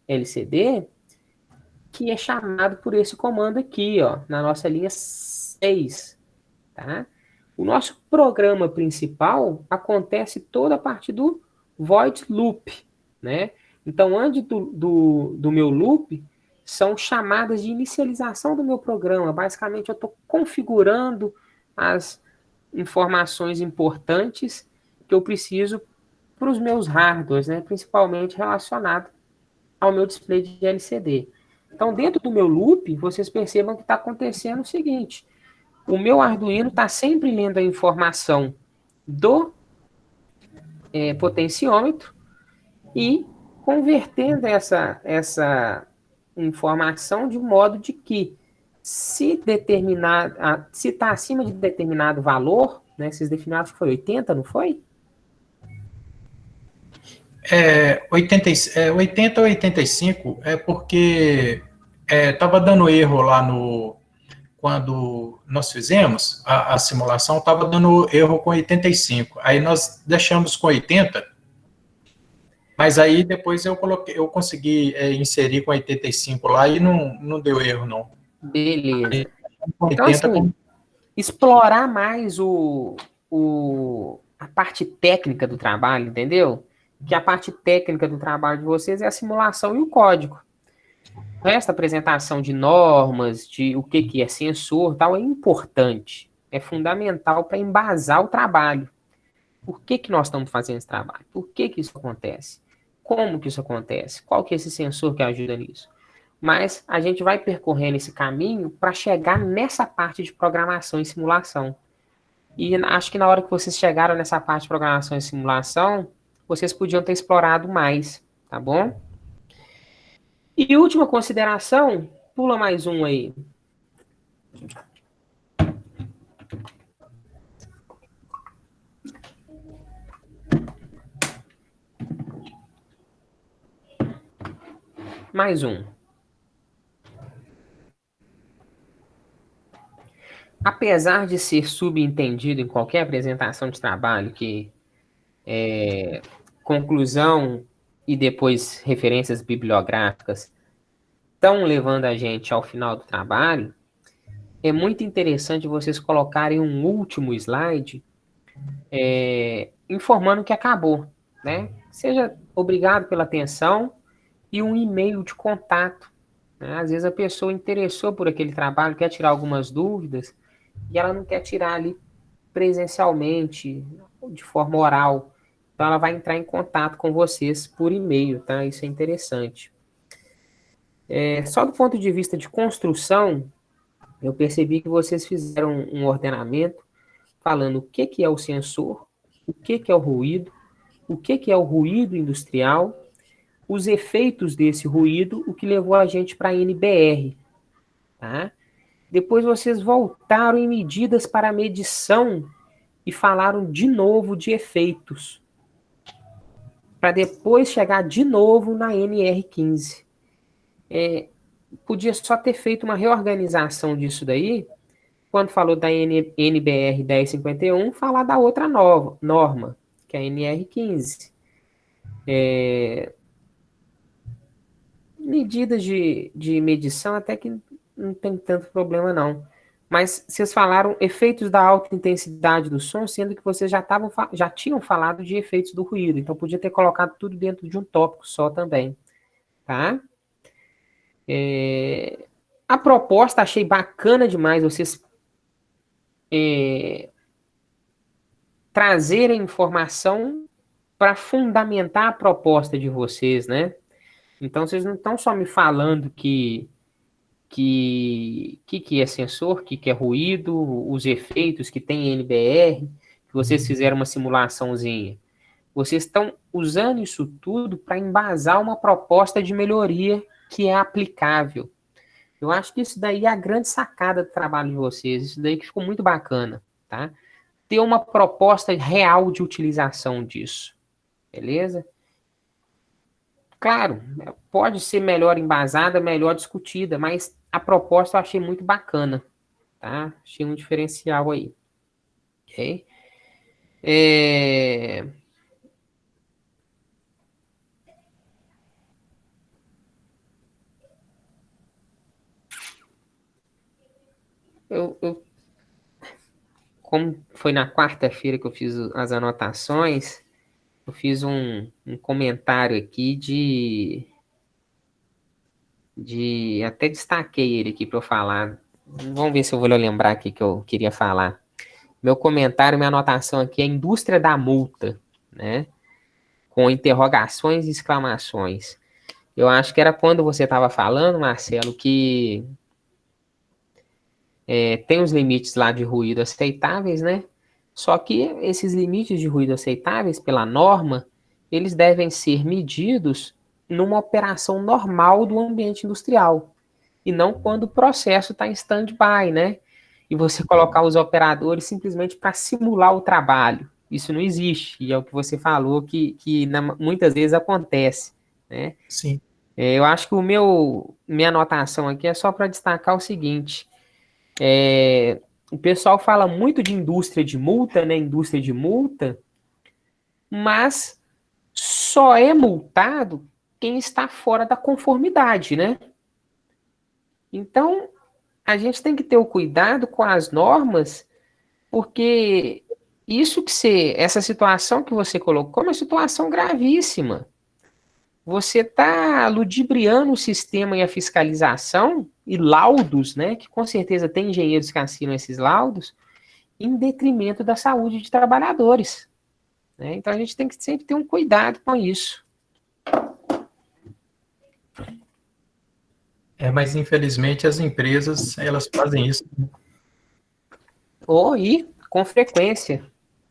LCD, que é chamado por esse comando aqui, ó, na nossa linha 6, tá? O nosso programa principal acontece toda a partir do void loop, né? Então, antes do meu loop, são chamadas de inicialização do meu programa. Basicamente, eu estou configurando as informações importantes que eu preciso para os meus hardwares, né? Principalmente relacionado ao meu display de LCD. Então, dentro do meu loop, vocês percebam que está acontecendo o seguinte: o meu Arduino está sempre lendo a informação do potenciômetro e convertendo essa informação de modo de que, se está acima de determinado valor, né, vocês definiram que foi 80, não foi? 80 ou 85 é porque estava dando erro lá quando nós fizemos a simulação, estava dando erro com 85. Aí nós deixamos com 80, mas aí depois eu consegui inserir com 85 lá e não deu erro, não. Beleza. Aí, com Então, 80, assim, explorar mais a parte técnica do trabalho, entendeu? Que a parte técnica do trabalho de vocês é a simulação e o código. Essa apresentação de normas, de o que é sensor, tal, é importante. É fundamental para embasar o trabalho. Por que nós estamos fazendo esse trabalho? Por que isso acontece? Como que isso acontece? Qual que é esse sensor que ajuda nisso? Mas a gente vai percorrendo esse caminho para chegar nessa parte de programação e simulação. E acho que na hora que vocês chegaram nessa parte de programação e simulação, vocês podiam ter explorado mais, tá bom? E última consideração, pula mais um aí. mais um. Apesar de ser subentendido em qualquer apresentação de trabalho que conclusão e depois referências bibliográficas estão levando a gente ao final do trabalho, é muito interessante vocês colocarem um último slide informando que acabou, né? Seja obrigado pela atenção e um e-mail de contato, né? Às vezes a pessoa interessou por aquele trabalho, quer tirar algumas dúvidas e ela não quer tirar ali presencialmente, de forma oral. Então ela vai entrar em contato com vocês por e-mail, tá? Isso é interessante. Só do ponto de vista de construção, eu percebi que vocês fizeram um ordenamento falando o que é o sensor, o que é o ruído é o ruído industrial, os efeitos desse ruído, o que levou a gente para a NBR. Tá? Depois vocês voltaram em medidas para medição e falaram de novo de efeitos, para depois chegar de novo na NR15. Podia só ter feito uma reorganização disso daí, quando falou da NBR 1051, falar da outra norma, que é a NR15. Medidas de medição até que não tem tanto problema, não. Mas vocês falaram efeitos da alta intensidade do som, sendo que vocês já tinham falado de efeitos do ruído. Então, podia ter colocado tudo dentro de um tópico só também. Tá? A proposta, achei bacana demais vocês trazerem informação para fundamentar a proposta de vocês, né? Então, vocês não estão só me falando que é sensor, que é ruído, os efeitos que tem NBR, que vocês fizeram uma simulaçãozinha. Vocês estão usando isso tudo para embasar uma proposta de melhoria que é aplicável. Eu acho que isso daí é a grande sacada do trabalho de vocês, isso daí que ficou muito bacana, tá? Ter uma proposta real de utilização disso, beleza? Claro, pode ser melhor embasada, melhor discutida, mas a proposta eu achei muito bacana, tá? Achei um diferencial aí, ok? Como foi na quarta-feira que eu fiz as anotações, eu fiz um comentário aqui até destaquei ele aqui para eu falar. Vamos ver se eu vou lembrar aqui que eu queria falar. Meu comentário, minha anotação aqui é a indústria da multa, né? Com interrogações e exclamações. Eu acho que era quando você estava falando, Marcelo, que tem os limites lá de ruído aceitáveis, né? Só que esses limites de ruído aceitáveis, pela norma, eles devem ser medidos numa operação normal do ambiente industrial, e não quando o processo está em stand-by, né? E você colocar os operadores simplesmente para simular o trabalho. Isso não existe, e é o que você falou que muitas vezes acontece, né? Sim. Eu acho que minha anotação aqui é só para destacar o seguinte: o pessoal fala muito de indústria de multa, né? Indústria de multa, mas só é multado quem está fora da conformidade, né? Então, a gente tem que ter o cuidado com as normas, porque essa situação que você colocou é uma situação gravíssima. Você está ludibriando o sistema e a fiscalização e laudos, né? Que com certeza tem engenheiros que assinam esses laudos, em detrimento da saúde de trabalhadores, né? Então a gente tem que sempre ter um cuidado com isso. Mas infelizmente as empresas, elas fazem isso. E com frequência,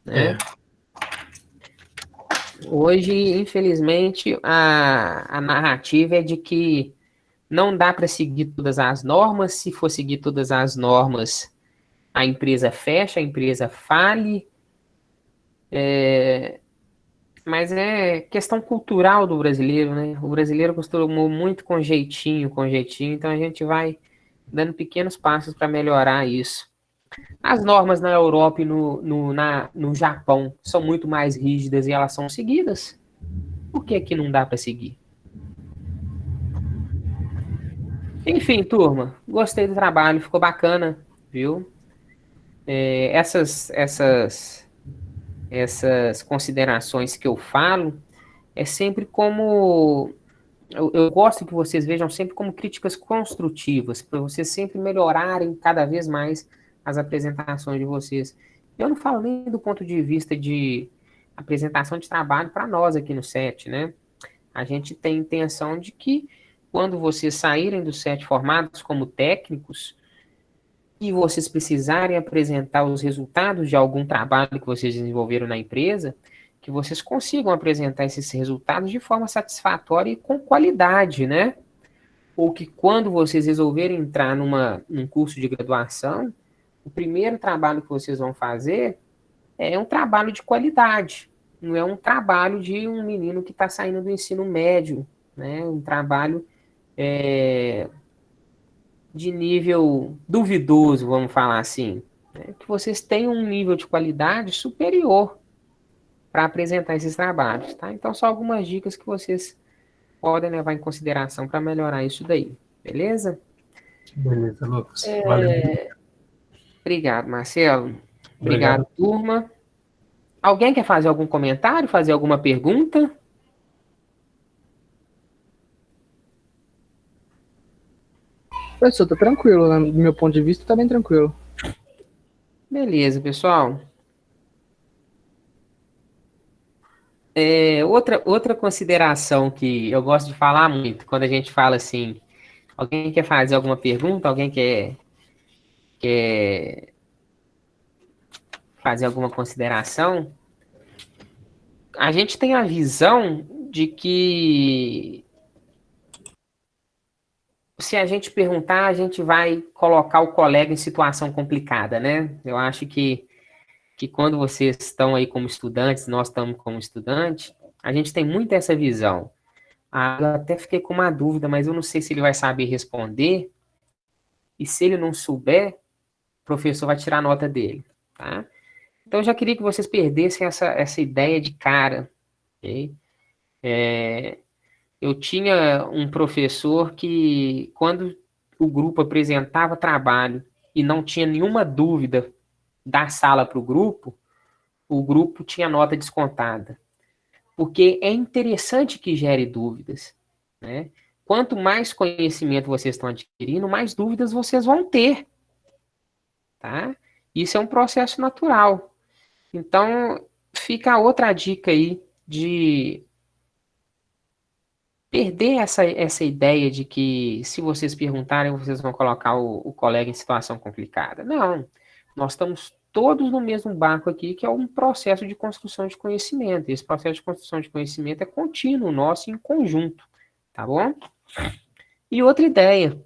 né? Hoje, infelizmente, a narrativa é de que não dá para seguir todas as normas. Se for seguir todas as normas, a empresa fecha, a empresa fale. Mas é questão cultural do brasileiro, né? O brasileiro acostumou muito com jeitinho, então a gente vai dando pequenos passos para melhorar isso. As normas na Europa e no Japão são muito mais rígidas e elas são seguidas. Por que que não dá para seguir? Enfim, turma, gostei do trabalho, ficou bacana, viu? Essas considerações que eu falo é sempre como eu gosto que vocês vejam sempre como críticas construtivas, para vocês sempre melhorarem cada vez mais as apresentações de vocês. Eu não falo nem do ponto de vista de apresentação de trabalho para nós aqui no SET, né? A gente tem intenção de que, quando vocês saírem do SET formados como técnicos, e vocês precisarem apresentar os resultados de algum trabalho que vocês desenvolveram na empresa, que vocês consigam apresentar esses resultados de forma satisfatória e com qualidade, né? Ou que quando vocês resolverem entrar num curso de graduação, o primeiro trabalho que vocês vão fazer é um trabalho de qualidade, não é um trabalho de um menino que está saindo do ensino médio, né? Um trabalho de nível duvidoso, vamos falar assim, né? Que vocês tenham um nível de qualidade superior para apresentar esses trabalhos, tá? Então, só algumas dicas que vocês podem levar em consideração para melhorar isso daí, beleza? Beleza, Lucas. Valeu. Obrigado, Marcelo. Obrigado, turma. Alguém quer fazer algum comentário, fazer alguma pergunta? Professor, tá tranquilo, né? Do meu ponto de vista, tá bem tranquilo. Beleza, pessoal. Outra consideração que eu gosto de falar muito, quando a gente fala assim, alguém quer fazer alguma pergunta, alguém quer fazer alguma consideração, a gente tem a visão de que se a gente perguntar, a gente vai colocar o colega em situação complicada, né? Eu acho que quando vocês estão aí como estudantes, nós estamos como estudante, a gente tem muito essa visão. Eu até fiquei com uma dúvida, mas eu não sei se ele vai saber responder, e se ele não souber, o professor vai tirar a nota dele, tá? Então, eu já queria que vocês perdessem essa ideia de cara, ok? Eu tinha um professor que, quando o grupo apresentava trabalho e não tinha nenhuma dúvida da sala para o grupo tinha nota descontada. Porque é interessante que gere dúvidas, né? Quanto mais conhecimento vocês estão adquirindo, mais dúvidas vocês vão ter, tá? Isso é um processo natural. Então, fica a outra dica aí de perder essa ideia de que, se vocês perguntarem, vocês vão colocar o colega em situação complicada. Não, nós estamos todos no mesmo barco aqui, que é um processo de construção de conhecimento. Esse processo de construção de conhecimento é contínuo, nosso, em conjunto, tá bom? E outra ideia,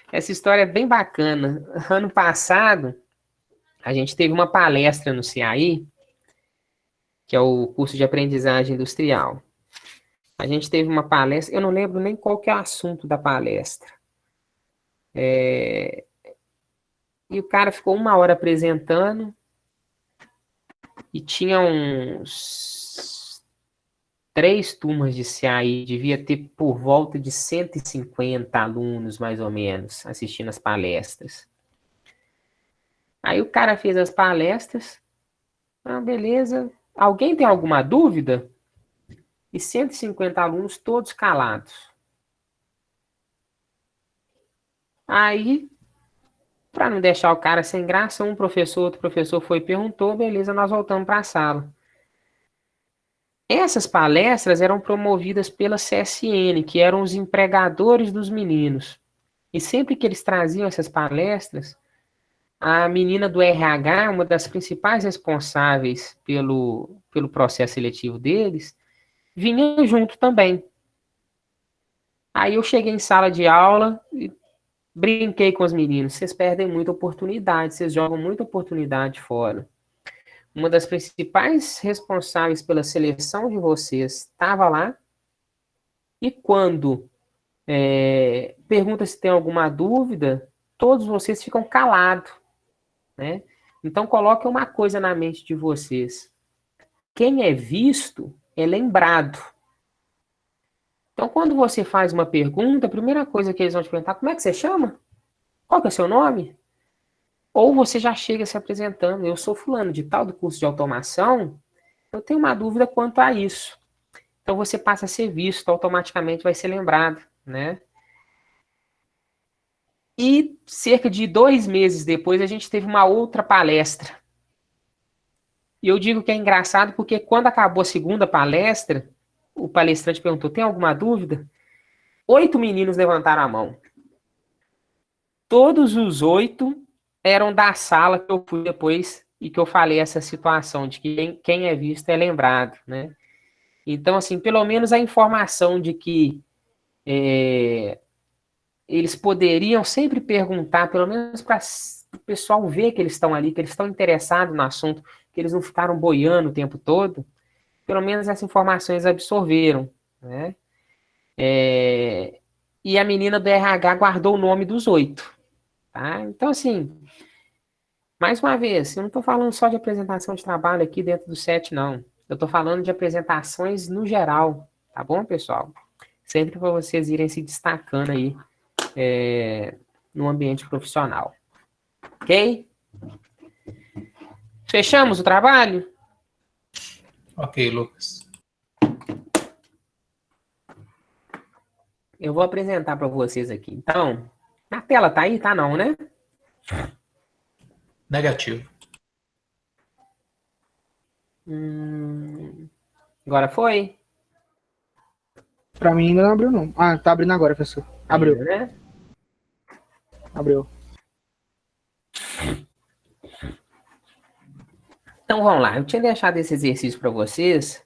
essa história é bem bacana. Ano passado, a gente teve uma palestra no CAI, que é o curso de aprendizagem industrial. A gente teve uma palestra, eu não lembro nem qual que é o assunto da palestra. E o cara ficou 1 hora apresentando, e tinha uns 3 turmas de CAI, devia ter por volta de 150 alunos, mais ou menos, assistindo as palestras. Aí o cara fez as palestras, beleza, alguém tem alguma dúvida? E 150 alunos todos calados. Aí, para não deixar o cara sem graça, um professor, outro professor foi e perguntou, beleza, nós voltamos para a sala. Essas palestras eram promovidas pela CSN, que eram os empregadores dos meninos. E sempre que eles traziam essas palestras, a menina do RH, uma das principais responsáveis pelo processo seletivo deles, vinha junto também. Aí eu cheguei em sala de aula e brinquei com os meninos. Vocês perdem muita oportunidade, vocês jogam muita oportunidade fora. uma das principais responsáveis pela seleção de vocês estava lá, e quando pergunta se tem alguma dúvida, todos vocês ficam calados, né? Então, coloque uma coisa na mente de vocês. Quem é visto é lembrado. Então, quando você faz uma pergunta, a primeira coisa que eles vão te perguntar, como é que você chama? Qual que é o seu nome? Ou você já chega se apresentando, eu sou fulano de tal, do curso de automação, eu tenho uma dúvida quanto a isso. Então, você passa a ser visto, automaticamente vai ser lembrado, né? E cerca de 2 meses depois, a gente teve uma outra palestra. E eu digo que é engraçado porque quando acabou a segunda palestra, o palestrante perguntou, tem alguma dúvida? 8 meninos levantaram a mão. Todos os 8 eram da sala que eu fui depois e que eu falei essa situação de que quem é visto é lembrado, né? Então, assim, pelo menos a informação de que eles poderiam sempre perguntar, pelo menos para o pessoal ver que eles estão ali, que eles estão interessados no assunto, que eles não ficaram boiando o tempo todo, pelo menos essas informações absorveram, né? E a menina do RH guardou o nome dos 8, tá? Então, assim, mais uma vez, eu não estou falando só de apresentação de trabalho aqui dentro do set, não. Eu estou falando de apresentações no geral, tá bom, pessoal? Sempre para vocês irem se destacando aí no ambiente profissional. Ok? Fechamos o trabalho? Ok, Lucas. Eu vou apresentar para vocês aqui. Então, na tela tá aí? Tá não, né? Negativo. Agora foi? Pra mim ainda não abriu, não. Ah, tá abrindo agora, professor. Abriu. Ainda, né? Abriu. Então vamos lá. Eu tinha deixado esse exercício para vocês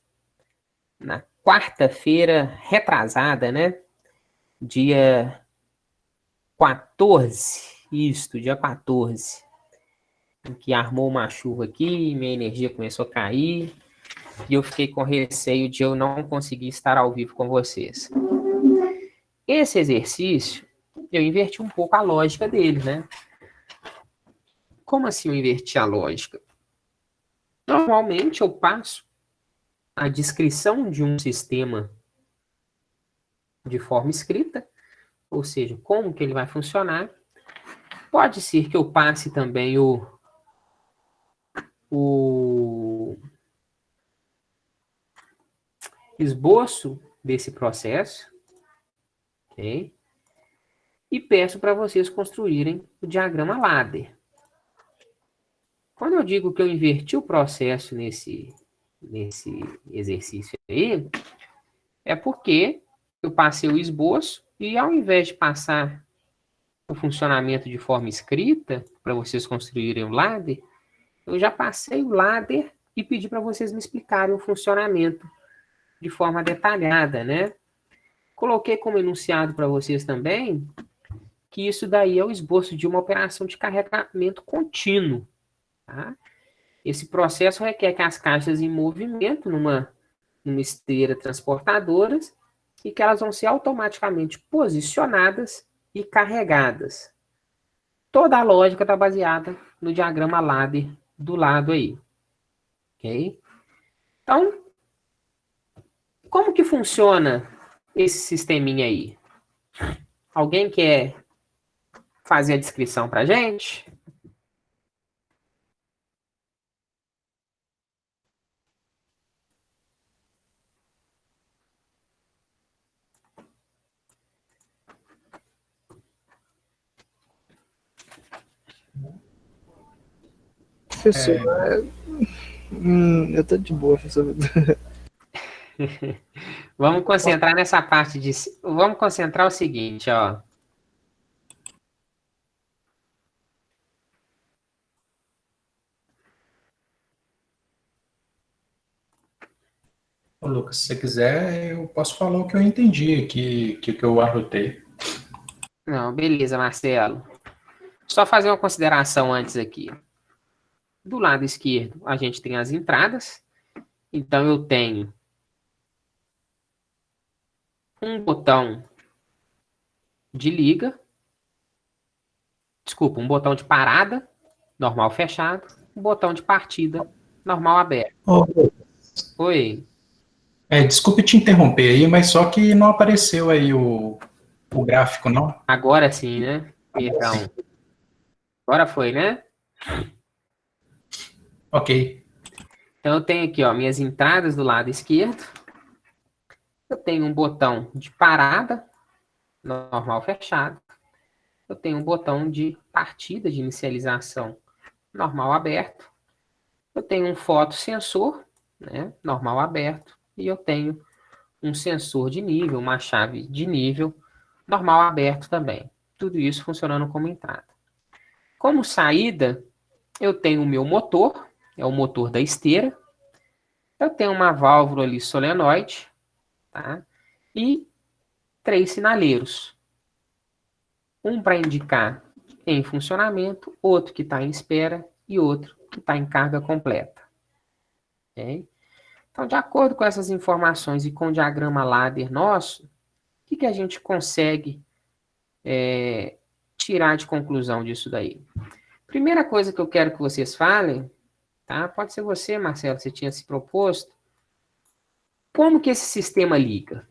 na quarta-feira retrasada, né? Dia 14. Isso, dia 14. Em que armou uma chuva aqui, minha energia começou a cair. E eu fiquei com receio de eu não conseguir estar ao vivo com vocês. Esse exercício, eu inverti um pouco a lógica dele, né? Como assim eu inverti a lógica? Normalmente eu passo a descrição de um sistema de forma escrita, ou seja, como que ele vai funcionar. Pode ser que eu passe também o esboço desse processo, ok? E peço para vocês construírem o diagrama ladder. Quando eu digo que eu inverti o processo nesse exercício aí, é porque eu passei o esboço e ao invés de passar o funcionamento de forma escrita, para vocês construírem o ladder, eu já passei o ladder e pedi para vocês me explicarem o funcionamento de forma detalhada, né? Coloquei como enunciado para vocês também que isso daí é o esboço de uma operação de carregamento contínuo, tá? Esse processo requer que as caixas em movimento numa esteira transportadoras e que elas vão ser automaticamente posicionadas e carregadas. Toda a lógica está baseada no diagrama ladder do lado aí. Ok? Então, como que funciona esse sisteminha aí? Alguém quer fazer a descrição para a gente? Professor, eu tô de boa, professor. Vamos concentrar nessa parte de... Vamos concentrar o seguinte, ó. Ô, Lucas, se você quiser, eu posso falar o que eu entendi aqui, que eu anotei. Não, beleza, Marcelo. Só fazer uma consideração antes aqui. Do lado esquerdo, a gente tem as entradas. Então, eu tenho um botão de liga. Desculpa, um botão de parada, normal fechado. Um botão de partida, normal aberto. Ô, Oi. desculpe te interromper aí, mas só que não apareceu aí o gráfico, não? Agora sim, né? Perdão. Agora foi, né? Ok. Então, eu tenho aqui, ó, minhas entradas do lado esquerdo. Eu tenho um botão de parada, normal fechado. Eu tenho um botão de partida, de inicialização, normal aberto. Eu tenho um fotossensor, né, normal aberto. E eu tenho um sensor de nível, uma chave de nível, normal aberto também. Tudo isso funcionando como entrada. Como saída, eu tenho o meu motor, é o motor da esteira. Eu tenho uma válvula ali solenoide, tá? E 3 sinaleiros. Um para indicar em funcionamento, outro que está em espera e outro que está em carga completa. Okay? Então, de acordo com essas informações e com o diagrama ladder nosso, o que a gente consegue tirar de conclusão disso daí? Primeira coisa que eu quero que vocês falem, tá? Pode ser você, Marcelo, você tinha se proposto. Como que esse sistema liga?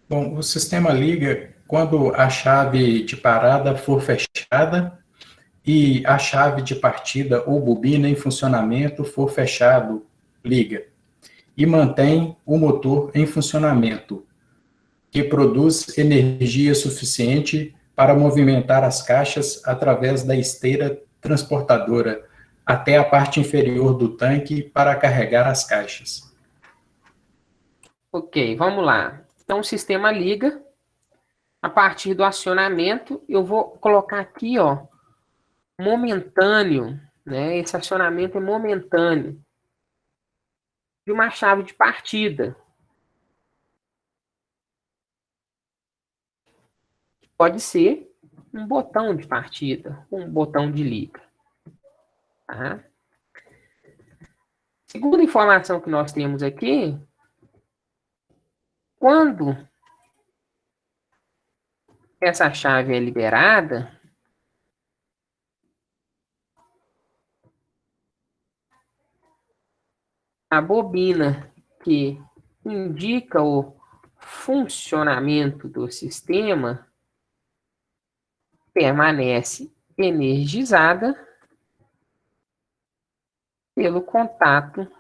Bom, o sistema liga quando a chave de parada for fechada e a chave de partida ou bobina em funcionamento for fechado, liga. E mantém o motor em funcionamento, que produz energia suficiente para movimentar as caixas através da esteira transportadora até a parte inferior do tanque para carregar as caixas. Ok, vamos lá. Então, o sistema liga. A partir do acionamento, eu vou colocar aqui, ó, momentâneo, né? Esse acionamento é momentâneo de uma chave de partida. Pode ser um botão de partida, um botão de liga. Tá? Segunda informação que nós temos aqui, quando essa chave é liberada, a bobina que indica o funcionamento do sistema permanece energizada pelo contato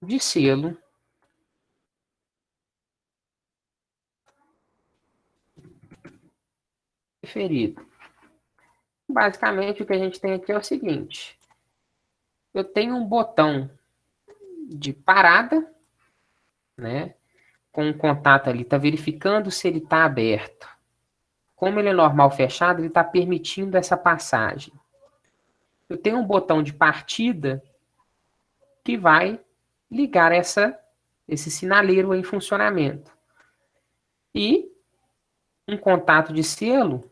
de selo referido. Basicamente, o que a gente tem aqui é o seguinte. Eu tenho um botão de parada, né? Com um contato ali, está verificando se ele está aberto. Como ele é normal fechado, ele está permitindo essa passagem. Eu tenho um botão de partida que vai ligar esse sinaleiro em funcionamento. E um contato de selo,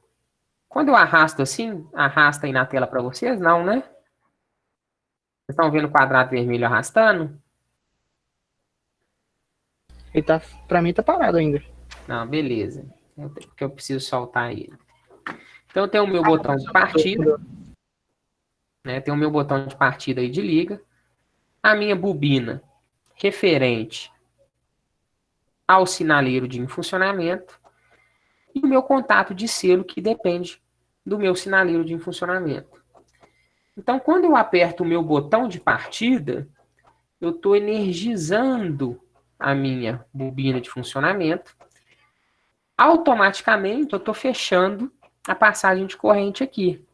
quando eu arrasto assim, arrasta aí na tela para vocês, não, né? Vocês estão vendo o quadrado vermelho arrastando? Ele tá, pra mim tá parado ainda. Não, beleza. Porque eu preciso soltar ele. Então, eu tenho o meu botão de partida. Né? Tem o meu botão de partida aí de liga. A minha bobina referente ao sinaleiro de funcionamento. E o meu contato de selo que depende do meu sinaleiro de funcionamento. Então, quando eu aperto o meu botão de partida, eu estou energizando a minha bobina de funcionamento. Automaticamente, eu estou fechando a passagem de corrente aqui.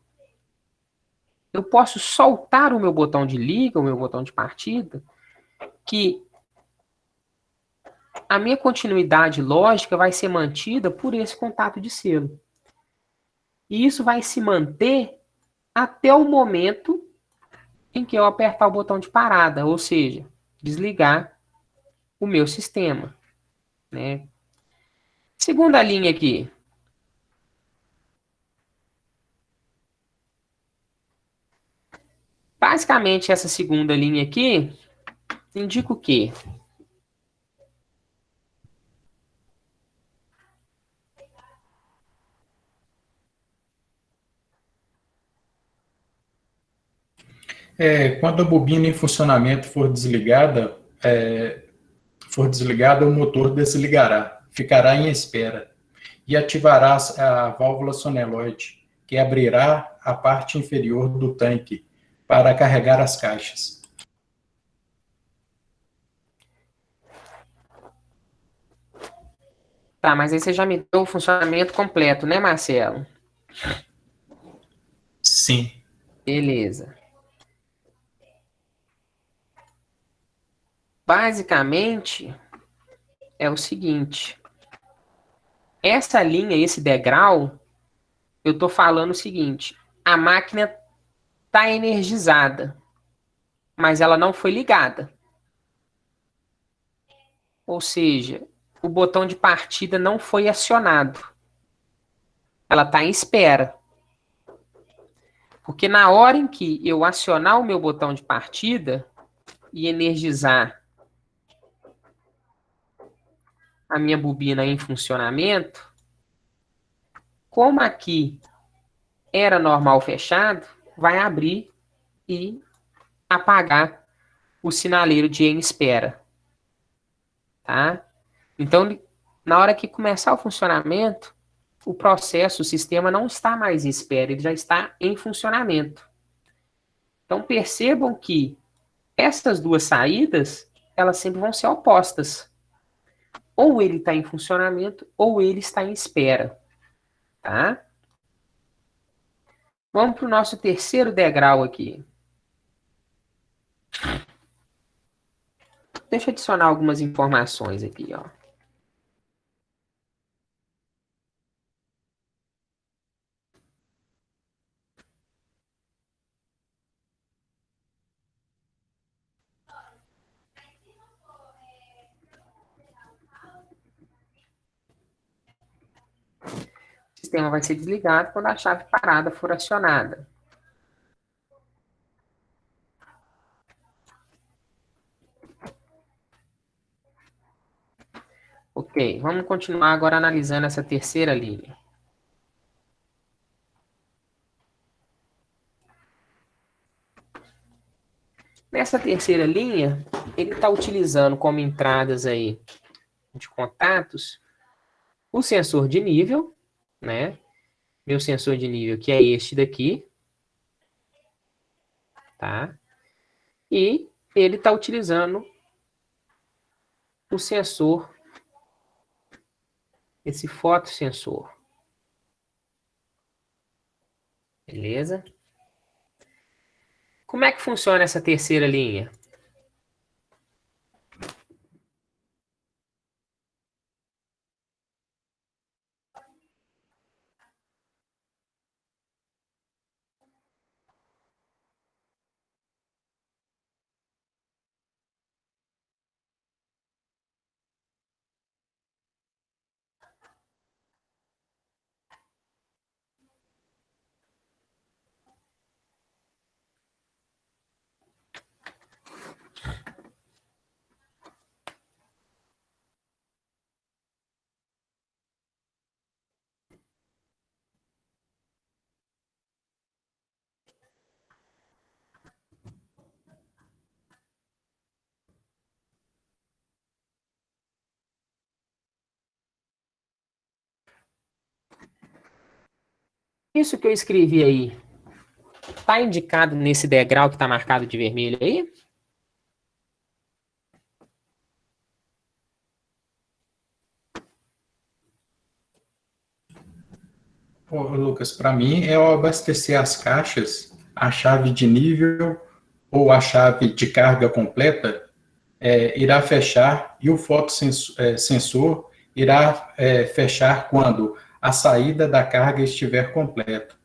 Eu posso soltar o meu botão de liga, o meu botão de partida, que a minha continuidade lógica vai ser mantida por esse contato de selo. E isso vai se manter até o momento em que eu apertar o botão de parada, ou seja, desligar o meu sistema. Né? Segunda linha aqui. Basicamente, essa segunda linha aqui indica o quê? Quando a bobina em funcionamento for desligada, o motor desligará, ficará em espera e ativará a válvula soleноide, que abrirá a parte inferior do tanque para carregar as caixas. Tá, mas aí você já me deu o funcionamento completo, né, Marcelo? Sim. Beleza. Basicamente, é o seguinte. Essa linha, esse degrau, eu estou falando o seguinte. A máquina está energizada, mas ela não foi ligada. Ou seja, o botão de partida não foi acionado. Ela está em espera. Porque na hora em que eu acionar o meu botão de partida e energizar a minha bobina em funcionamento, como aqui era normal fechado, vai abrir e apagar o sinaleiro de em espera. Tá? Então, na hora que começar o funcionamento, o processo, o sistema não está mais em espera, ele já está em funcionamento. Então, percebam que essas duas saídas, elas sempre vão ser opostas. Ou ele está em funcionamento, ou ele está em espera. Tá? Vamos para o nosso terceiro degrau aqui. Deixa eu adicionar algumas informações aqui, ó. O sistema vai ser desligado quando a chave parada for acionada. Ok, vamos continuar agora analisando essa terceira linha. Nessa terceira linha, ele está utilizando como entradas aí de contatos o sensor de nível, né? Meu sensor de nível, que é este daqui, tá? E ele está utilizando o sensor, esse fotossensor. Beleza? Como é que funciona essa terceira linha? Isso que eu escrevi aí, está indicado nesse degrau que está marcado de vermelho aí? Ô, Lucas, para mim é ao abastecer as caixas, a chave de nível ou a chave de carga completa irá fechar e o fotossensor irá fechar quando a saída da carga estiver completa.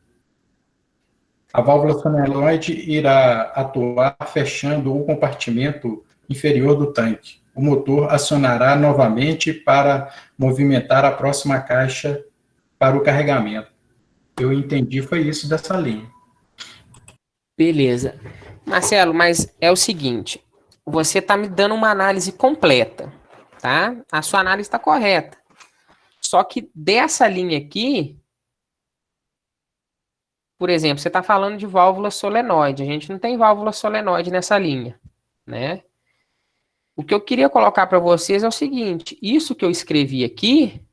A válvula solenoide irá atuar fechando o compartimento inferior do tanque. O motor acionará novamente para movimentar a próxima caixa para o carregamento. Eu entendi, foi isso dessa linha. Beleza. Marcelo, mas é o seguinte, você está me dando uma análise completa, tá? A sua análise está correta. Só que dessa linha aqui, por exemplo, você está falando de válvula solenoide. A gente não tem válvula solenoide nessa linha, né? O que eu queria colocar para vocês é o seguinte, isso que eu escrevi aqui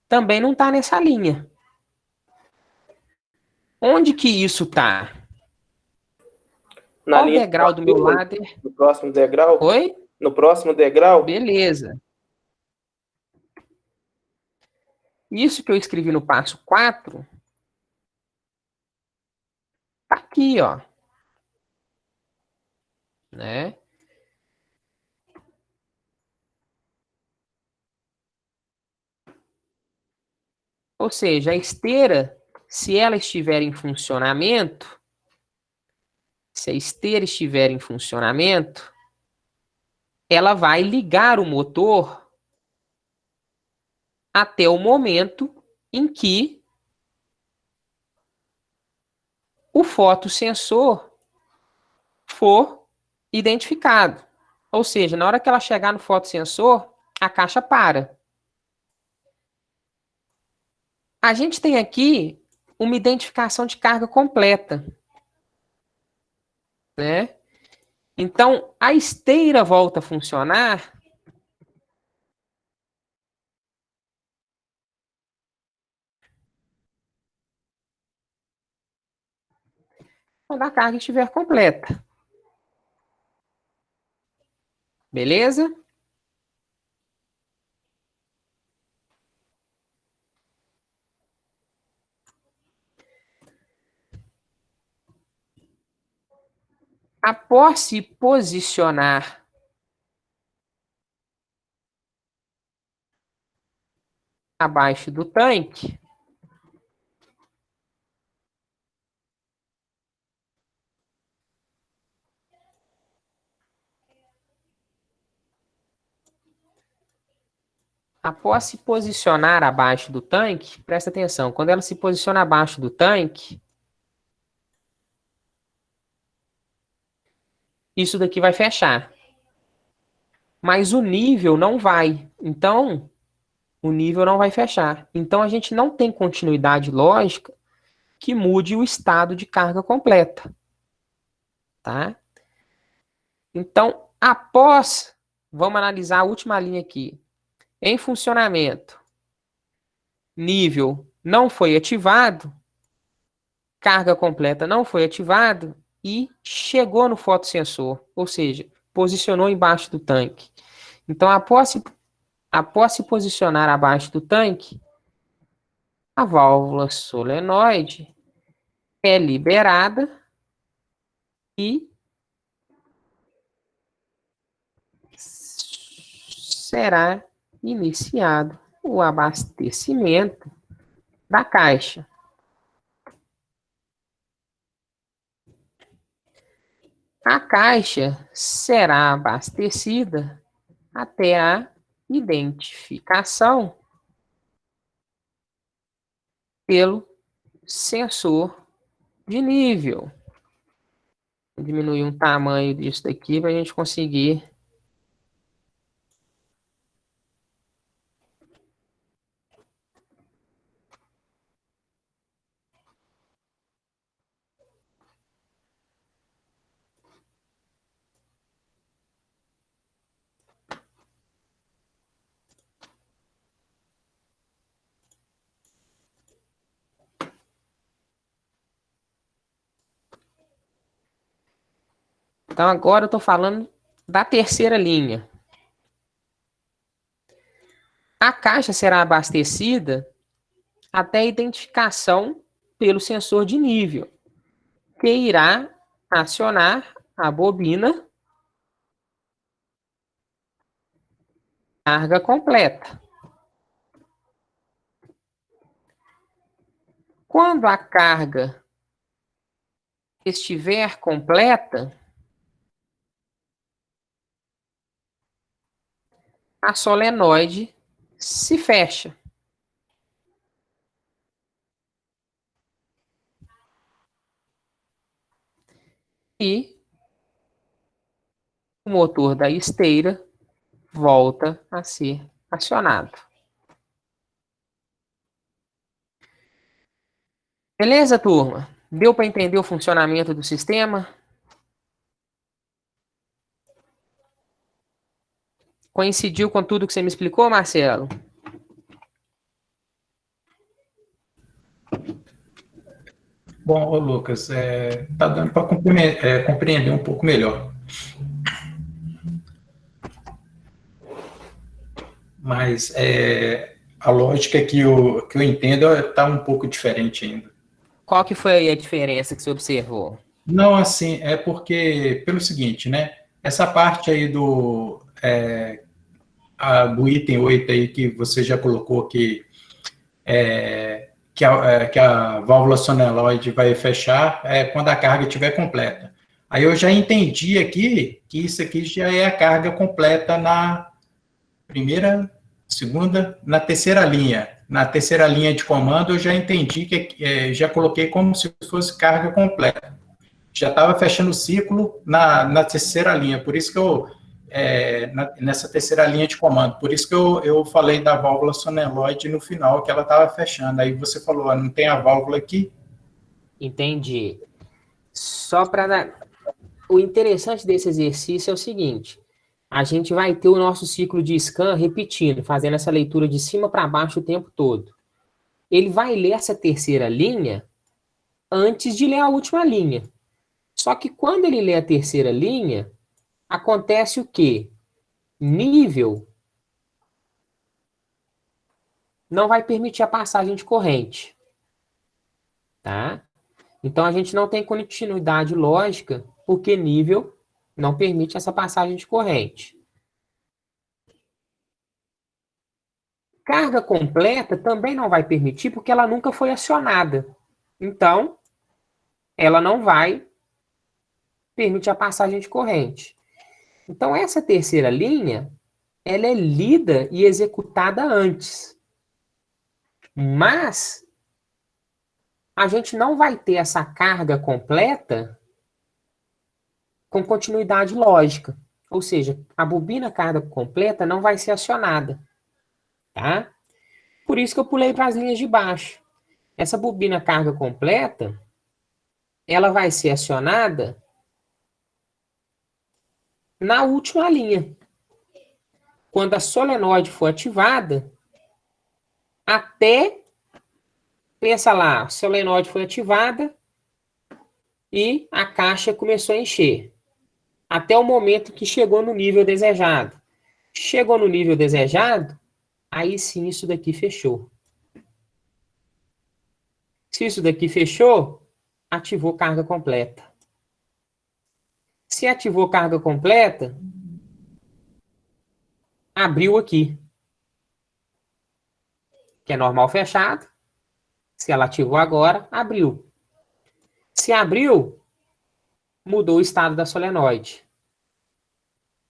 também não está nessa linha. Onde que isso está? Na Qual o linha degrau do meu ladder? no próximo degrau? Oi? No próximo degrau? Beleza. Isso que eu escrevi no passo 4, tá aqui, ó. Né? Ou seja, a esteira, se ela estiver em funcionamento, se a esteira estiver em funcionamento, ela vai ligar o motor até o momento em que o fotossensor for identificado. Ou seja, na hora que ela chegar no fotossensor, a caixa para. A gente tem aqui uma identificação de carga completa, né? Então, a esteira volta a funcionar quando a carga estiver completa. Beleza? Após se posicionar abaixo do tanque, após se posicionar abaixo do tanque, presta atenção, quando ela se posiciona abaixo do tanque, isso daqui vai fechar. Mas o nível não vai. Então, o nível não vai fechar. Então, a gente não tem continuidade lógica que mude o estado de carga completa. Tá? Então, vamos analisar a última linha aqui. Em funcionamento, nível não foi ativado, carga completa não foi ativado e chegou no fotossensor, ou seja, posicionou embaixo do tanque. Então, após se posicionar abaixo do tanque, a válvula solenoide é liberada e será iniciado o abastecimento da caixa. A caixa será abastecida até a identificação pelo sensor de nível. Vou diminuir o tamanho disso daqui para a gente conseguir. Então, agora eu estou falando da terceira linha. A caixa será abastecida até a identificação pelo sensor de nível, que irá acionar a bobina carga completa. Quando a carga estiver completa, a solenoide se fecha. e o motor da esteira volta a ser acionado. Beleza, turma? Deu para entender o funcionamento do sistema? Coincidiu com tudo que você me explicou, Marcelo? Bom, ô Lucas, tá dando para compreender um pouco melhor. Mas a lógica que eu entendo está um pouco diferente ainda. Qual que foi a diferença que você observou? Não, assim, é porque, pelo seguinte, né? Essa parte aí do item 8 aí que você já colocou que a válvula soleноide vai fechar quando a carga estiver completa. Aí eu já entendi aqui que isso aqui já é a carga completa na primeira, segunda, na terceira linha. Na terceira linha de comando eu já entendi já coloquei como se fosse carga completa. Já estava fechando o ciclo na terceira linha, por isso que nessa terceira linha de comando, por isso que eu falei da válvula soleноide no final, que ela estava fechando. Aí você falou, não tem a válvula aqui? Entendi. Só para dar... O interessante desse exercício é o seguinte, a gente vai ter o nosso ciclo de scan repetindo, fazendo essa leitura de cima para baixo o tempo todo. Ele vai ler essa terceira linha antes de ler a última linha. Só que quando ele lê a terceira linha, acontece o quê? Nível não vai permitir a passagem de corrente. Tá? Então, a gente não tem continuidade lógica, porque nível não permite essa passagem de corrente. Carga completa também não vai permitir, porque ela nunca foi acionada. Então, ela não vai permitir a passagem de corrente. Então, essa terceira linha, ela é lida e executada antes. Mas, a gente não vai ter essa carga completa com continuidade lógica. Ou seja, a bobina carga completa não vai ser acionada. Tá? Por isso que eu pulei para as linhas de baixo. Essa bobina carga completa, ela vai ser acionada na última linha. Quando a solenoide for ativada, até, pensa lá, a solenoide foi ativada e a caixa começou a encher. Até o momento que chegou no nível desejado. Chegou no nível desejado, aí sim isso daqui fechou. Se isso daqui fechou, ativou carga completa. Se ativou carga completa, abriu aqui. Que é normal fechado. Se ela ativou agora, abriu. Se abriu, mudou o estado da solenoide.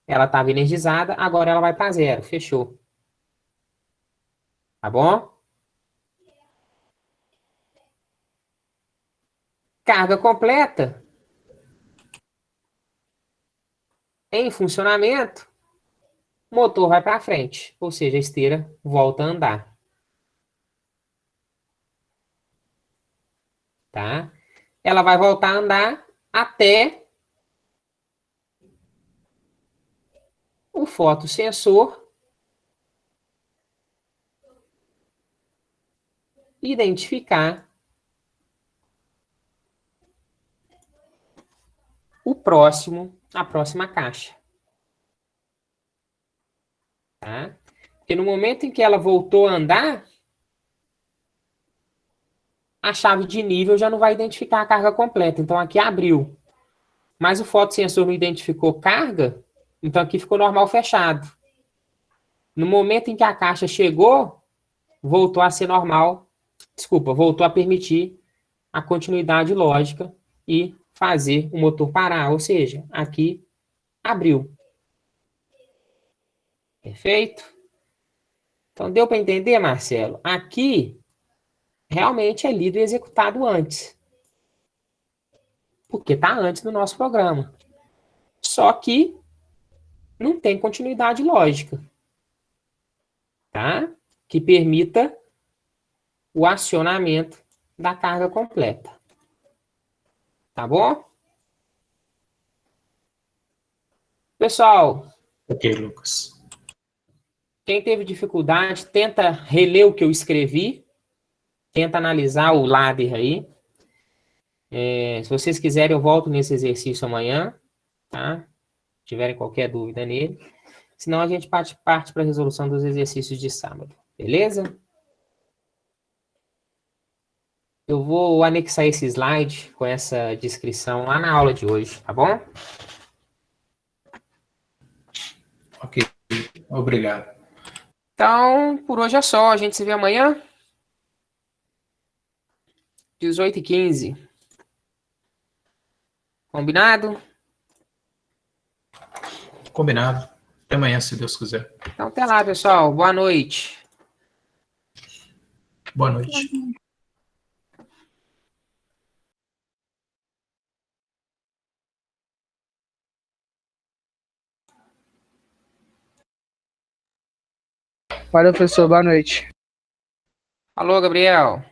Ela estava energizada, agora ela vai para zero. Fechou. Tá bom? Carga completa. Em funcionamento, o motor vai para frente. Ou seja, a esteira volta a andar. Tá? Ela vai voltar a andar até o fotossensor identificar a próxima caixa. Tá? Porque no momento em que ela voltou a andar, a chave de nível já não vai identificar a carga completa. Então aqui abriu. Mas o fotossensor não identificou carga, então aqui ficou normal fechado. No momento em que a caixa chegou, voltou a ser normal. Desculpa, voltou a permitir a continuidade lógica e fazer o motor parar. Ou seja, aqui abriu. Perfeito? Então deu para entender, Marcelo? Aqui realmente é lido e executado antes. porque está antes do nosso programa. Só que não tem continuidade lógica, tá? Que permita o acionamento da carga completa. Tá bom? Pessoal, Ok, Lucas. quem teve dificuldade, tenta reler o que eu escrevi, tenta analisar o ladder aí. Se vocês quiserem, eu volto nesse exercício amanhã, tá? Se tiverem qualquer dúvida nele. Senão a gente parte para a resolução dos exercícios de sábado. Beleza? Eu vou anexar esse slide com essa descrição lá na aula de hoje, tá bom? Ok, obrigado. Então, por hoje é só. A gente se vê amanhã. 18h15. Combinado? Combinado. Até amanhã, se Deus quiser. Então, até lá, pessoal. Boa noite. Boa noite. Valeu, professor. Boa noite. Alô, Gabriel.